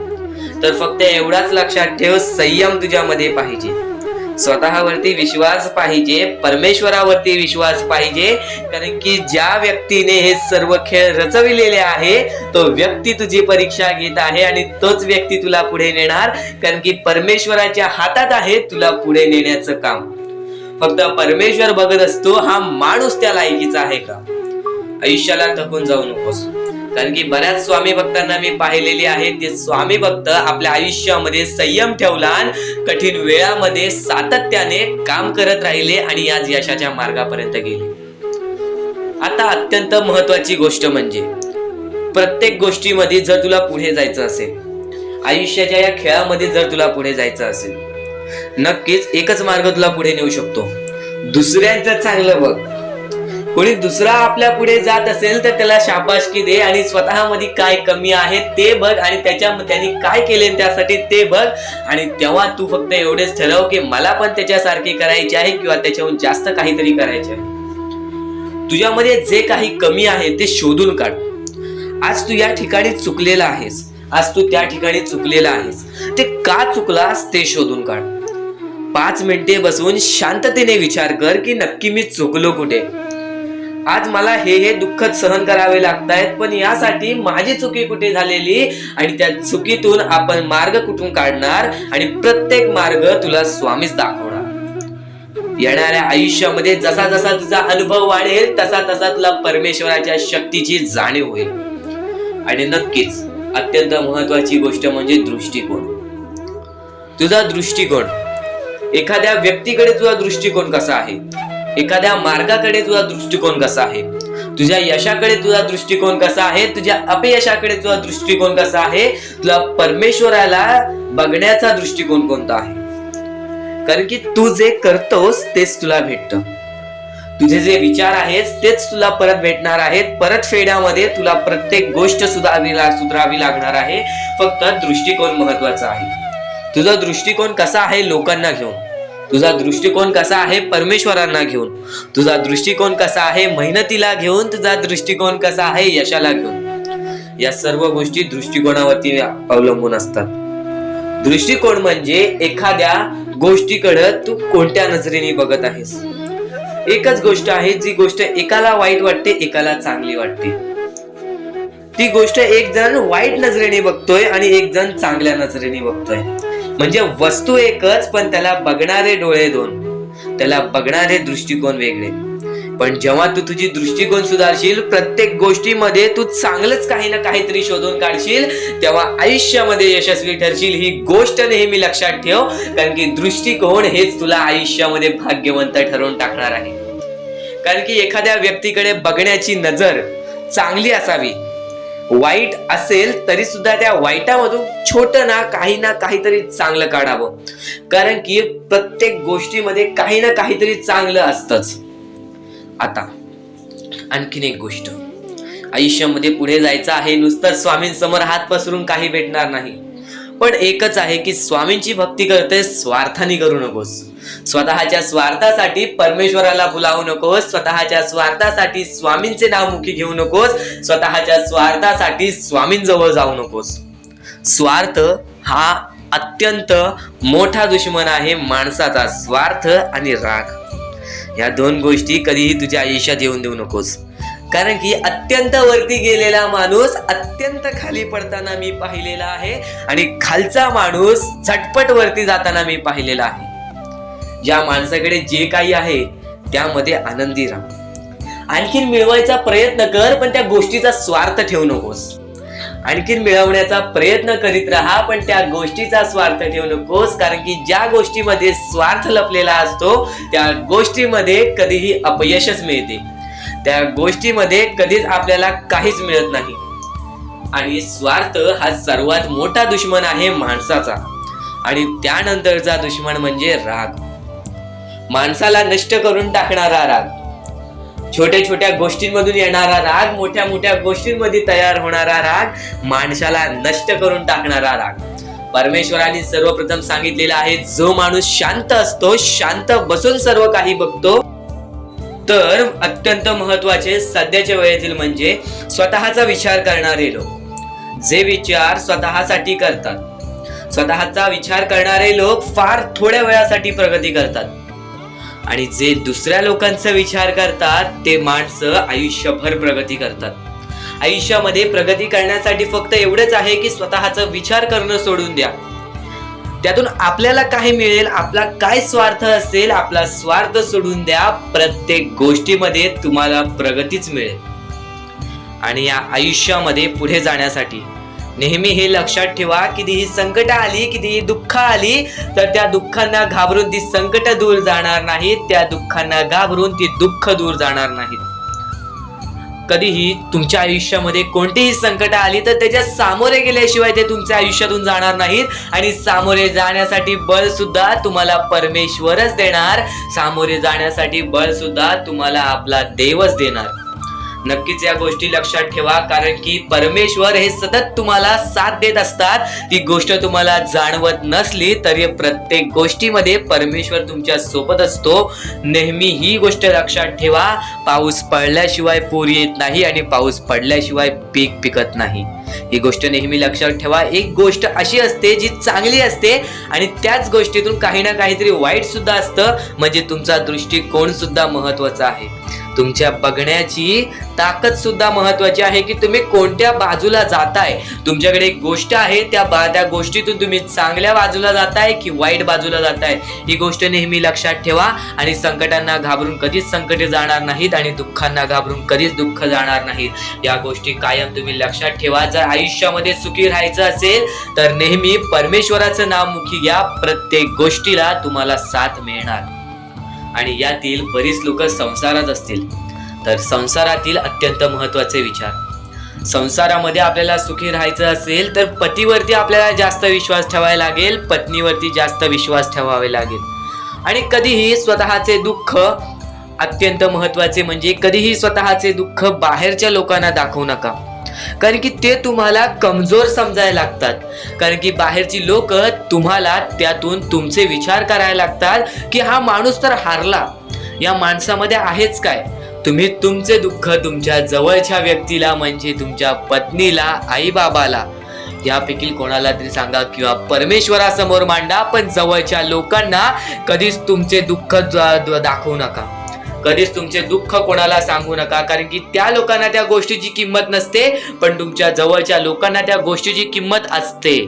तर फक्त एवढाच लक्षात ठेव, संयम तुझ्यामध्ये पाहिजे, स्वतःवरती विश्वास पाहिजे, परमेश्वरावरती विश्वास पाहिजे. कारण की ज्या व्यक्तीने हे सर्व खेळ रचविलेले आहे तो व्यक्ती तुझी परीक्षा घेत आहे आणि तोच व्यक्ती तुला पुढे नेणार. कारण की परमेश्वराच्या हातात आहे तुला पुढे नेण्याचं काम. फक्त परमेश्वर बघत असतो हा माणूस त्या लायकीचा आहे का. आयुष्याला थकून जाऊ नकोस, कारण की बऱ्याच स्वामी भक्तांना मी पाहिलेले आहे, ते स्वामी भक्त आपल्या आयुष्यामध्ये संयम ठेवला, कठीण वेळामध्ये सातत्याने काम करत राहिले आणि आज यशाच्या मार्गापर्यंत गेले. आता अत्यंत महत्वाची गोष्ट म्हणजे प्रत्येक गोष्टीमध्ये जर तुला पुढे जायचं असेल, आयुष्याच्या या खेळामध्ये जर तुला पुढे जायचं असेल, नक्कीच एकच मार्ग तुला पुढे नेऊ शकतो. दुसऱ्यांचं चांगलं बघ. कोणी दुसरा आपल्या पुढे जात असेल तर त्याला शाबासकी दे आणि स्वतःमध्ये काय कमी आहे ते बघ आणि त्याने काय केले त्यासाठी ते बघ. आणि तेव्हा तू फक्त एवढेच ठरव की मला पण त्याच्यासारखे करायचे आहे किंवा त्याच्याहून जास्त काहीतरी करायचे आहे. तुझ्यामध्ये जे काही कमी आहे ते शोधून काढ. आज तू या ठिकाणी चुकलेला आहेस, आज तू त्या ठिकाणी चुकलेला आहेस, ते का चुकलास ते शोधून काढ. 5 मिनिटे बसून शांततेने विचार कर की नक्की मी चुकलो कुठे. आज मला हे दुःख सहन करावे लागतायत, पण यासाठी माझी चुकी कुठे झालेली आणि त्या चुकीतून आपण मार्ग कुठून काढणार आणि प्रत्येक मार्ग तुला स्वामीच दाखवणार. येणाऱ्या आयुष्यामध्ये जसा जसा तुझा अनुभव वाढेल तसा तसा तुला परमेश्वराच्या शक्तीची जाणीव होईल. आणि नक्कीच अत्यंत महत्वाची गोष्ट म्हणजे दृष्टिकोन. तुझा दृष्टिकोन, एखाद्या व्यक्तीकडे तुझा दृष्टिकोन कसा आहे, एखाद्या मार्गाकडे तुझा दृष्टिकोन कसा आहे, तुझ्या यशाकडे तुझा दृष्टिकोन कसा आहे, तुझ्या अपयशाकडे तुझा दृष्टिकोन कसा आहे, तुला परमेश्वराला बघण्याचा दृष्टिकोन कोणता आहे. कारण की तू जे करतोस तेच तुला भेटतं. तुझे जे विचार आहेत तेच तुला परत भेटणार आहेत. परत फेड्यामध्ये तुला प्रत्येक गोष्ट सुधारावी लागणार आहे. फक्त दृष्टिकोन महत्वाचा आहे. तुझा दृष्टिकोन कसा आहे लोकांना घेऊन, तुझा दृष्टिकोन कसा आहे परमेश्वरांना घेऊन, तुझा दृष्टिकोन कसा आहे मेहनतीला घेऊन, तुझा दृष्टिकोन कसा आहे यशाला घेऊन. या सर्व गोष्टी दृष्टिकोनावरती अवलंबून असतात. दृष्टिकोन म्हणजे एखाद्या गोष्टीकडे तू कोणत्या नजरेने बघत आहेस. एकच गोष्ट आहे जी गोष्ट एकाला वाईट वाटते एकाला चांगली वाटते. ती गोष्ट एक जण वाईट नजरेने बघतोय आणि एक जण चांगल्या नजरेने बघतोय. म्हणजे वस्तू एकच पण त्याला बघणारे डोळे दोन, त्याला बघणारे दृष्टिकोन वेगळे. पण जेव्हा तू तुझी दृष्टिकोन सुधारशील, प्रत्येक गोष्टीमध्ये तू चांगलंच काही ना काहीतरी शोधून काढशील, तेव्हा आयुष्यामध्ये यशस्वी ठरशील. ही गोष्ट नेहमी लक्षात ठेव, कारण की दृष्टिकोन हेच तुला आयुष्यामध्ये भाग्यवंत ठरवून टाकणार आहे. कारण की एखाद्या व्यक्तीकडे बघण्याची नजर चांगली असावी. वाईट असेल तरी सुद्धा त्या वाईटामधून छोटं ना काहीतरी चांगलं काढावं. कारण की प्रत्येक गोष्टीमध्ये काही ना काहीतरी चांगलं असतंच. आता आणखीन एक गोष्ट, आयुष्यामध्ये पुढे जायचं आहे, नुसतं स्वामींसमोर हात पसरून काही भेटणार नाही. पण एकच आहे की स्वामींची भक्ती करते स्वार्थाने करू नकोस. स्वतःच्या स्वार्थासाठी परमेश्वराला भुलावू नकोस. स्वतःच्या स्वार्थासाठी स्वामींचे नाव मुखी घेऊ नकोस. स्वतःच्या स्वार्थासाठी स्वामींजवळ जाऊ नकोस. स्वार्थ हा अत्यंत मोठा दुश्मन आहे माणसाचा. स्वार्थ आणि राग या दोन गोष्टी कधीही तुझ्या आयुष्यात येऊन देऊ नकोस. कारण की अत्यंत वरती गेलेला माणूस अत्यंत खाली पडताना मी पाहिलेला आहे आणि खालचा माणूस झटपट वरती जाताना मी पाहिलेला आहे. ज्या माणसाकडे जे काही आहे त्यामध्ये आनंदी राहा. आणखीन मिळवायचा प्रयत्न कर, पण त्या गोष्टीचा स्वार्थ ठेवू नकोस. आणखीन मिळवण्याचा प्रयत्न करीत राहा, पण त्या गोष्टीचा स्वार्थ ठेवू नकोस. कारण की ज्या गोष्टीमध्ये स्वार्थ लपलेला असतो त्या गोष्टीमध्ये कधीही अपयशच मिळते. त्या गोष्टीमध्ये कधीच आपल्याला काहीच मिळत नाही. आणि स्वार्थ हा सर्वात मोठा दुश्मन आहे माणसाचा. आणि त्यानंतरचा दुश्मन म्हणजे राग. माणसाला नष्ट करून टाकणारा राग, छोट्या छोट्या गोष्टींमधून येणारा राग, मोठ्या मोठ्या गोष्टींमध्ये तयार होणारा राग, माणसाला नष्ट करून टाकणारा राग. परमेश्वराने सर्वप्रथम सांगितलेलं आहे, जो माणूस शांत असतो, शांत बसून सर्व काही बघतो. तर अत्यंत महत्वाचे सध्याच्या वेळेतील म्हणजे स्वतःचा विचार करणारे लोक. जे विचार स्वतःसाठी करतात, स्वतःचा विचार करणारे लोक फार थोड्या वेळासाठी प्रगती करतात. आणि जे दुसऱ्या लोकांचा विचार करतात ते माणसं आयुष्यभर प्रगती करतात. आयुष्यामध्ये प्रगती करण्यासाठी फक्त एवढंच आहे की स्वतःचा विचार करणं सोडून द्या. त्यातून आपल्याला काय मिळेल, आपला काय स्वार्थ असेल, आपला स्वार्थ सोडून द्या. प्रत्येक गोष्टीमध्ये तुम्हाला प्रगतीच मिळेल. आणि या आयुष्यामध्ये पुढे जाण्यासाठी नेहमी हे लक्षात ठेवा, कितीही संकट आली, कितीही दुःख आली, तर त्या दुःखांना घाबरून ती संकट दूर जाणार नाहीत, त्या दुःखांना घाबरून ती दुःख दूर जाणार नाहीत. कधीही तुमच्या आयुष्यामध्ये कोणतीही संकट आली तर त्याच्या सामोरे गेल्याशिवाय ते तुमच्या आयुष्यातून जाणार नाहीत. आणि सामोरे जाण्यासाठी बळ सुद्धा तुम्हाला परमेश्वरच देणार. सामोरे जाण्यासाठी बळ सुद्धा तुम्हाला आपला देवच देणार. नक्कीच या गोष्टी लक्षात ठेवा, कारण की परमेश्वर हे सतत तुम्हाला साथ देत असतात. ती गोष्ट तुम्हाला जाणवत नसली तरी प्रत्येक गोष्टीमध्ये परमेश्वर तुमच्या सोबत असतो. नेहमी ही गोष्ट लक्षात ठेवा, पाऊस पडल्याशिवाय पूर येत नाही आणि पाऊस पडल्याशिवाय पीक पिकत नाही. ही गोष्ट नेहमी लक्षात ठेवा. एक गोष्ट अशी असते जी चांगली असते आणि त्याच गोष्टीतून काही ना काहीतरी वाईट सुद्धा असतं. म्हणजे तुमचा दृष्टिकोन सुद्धा महत्वाचा आहे. तुमच्या बघण्याची ताकद सुद्धा महत्वाची आहे की तुम्ही कोणत्या बाजूला जाताय. तुमच्याकडे एक गोष्ट आहे, त्या गोष्टीतून तुम्ही चांगल्या बाजूला जाताय की वाईट बाजूला जाताय, ही गोष्ट नेहमी लक्षात ठेवा. आणि संकटांना घाबरून कधीच संकटे जाणार नाहीत आणि दुःखांना घाबरून कधीच दुःख जाणार नाहीत. या गोष्टी कायम तुम्ही लक्षात ठेवा. जर आयुष्यामध्ये सुखी राहायचं असेल तर नेहमी परमेश्वराचं नाव मुखी घ्या. प्रत्येक गोष्टीला तुम्हाला साथ मिळणार. आणि यातील बरीच लोक संसारात असतील तर संसारातील अत्यंत महत्वाचे विचार. संसारामध्ये आपल्याला सुखी राहायचं असेल तर पतीवरती आपल्याला जास्त विश्वास ठेवायला लागेल, पत्नीवरती जास्त विश्वास ठेवावे लागेल. आणि कधीही स्वतःचे दुःख, अत्यंत महत्वाचे म्हणजे कधीही स्वतःचे दुःख बाहेरच्या लोकांना दाखवू नका, कारण की ते तुम्हाला कमजोर समजायला लागतात. कारण की बाहेरची लोक तुम्हाला त्यातून तुमचे विचार करायला लागतात की हा माणूस तर हारला, या माणसामध्ये आहेच काय. तुम्ही तुमचे दुःख तुमच्या जवळच्या व्यक्तीला म्हणजे तुमच्या पत्नीला, आई बाबाला, यापैकी कोणाला तरी सांगा किंवा परमेश्वरासमोर मांडा. पण जवळच्या लोकांना कधीच तुमचे दुःख दाखवू नका, कधीच तुमचे दुःख कोणाला सांगू नका. कारण की त्या लोकांना त्या गोष्टीची किंमत नसते, पण तुमच्या जवळच्या लोकांना त्या गोष्टीची किंमत असते.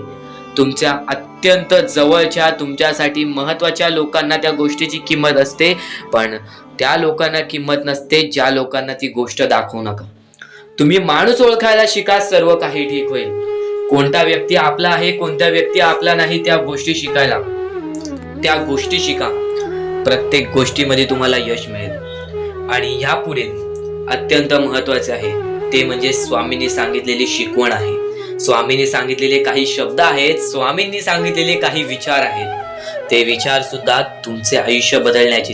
तुमच्या अत्यंत जवळच्या, तुमच्यासाठी महत्वाच्या लोकांना त्या गोष्टीची किंमत असते, पण त्या लोकांना किंमत नसते ज्या लोकांना ती गोष्ट दाखवू नका. तुम्ही माणूस ओळखायला शिका, सर्व काही ठीक होईल. कोणता व्यक्ती आपला आहे, कोणता व्यक्ती आपला नाही, त्या गोष्टी शिकायला, त्या गोष्टी शिका. प्रत्येक गोष्टीमध्ये तुम्हाला यश मिळेल. आणि यापुढे अत्यंत महत्वाचे आहे ते म्हणजे स्वामींनी सांगितलेली शिकवण आहे. स्वामींनी सांगितलेले काही शब्द आहेत, स्वामींनी सांगितलेले काही विचार आहेत. ते विचार सुद्धा तुमचे आयुष्य बदलण्याची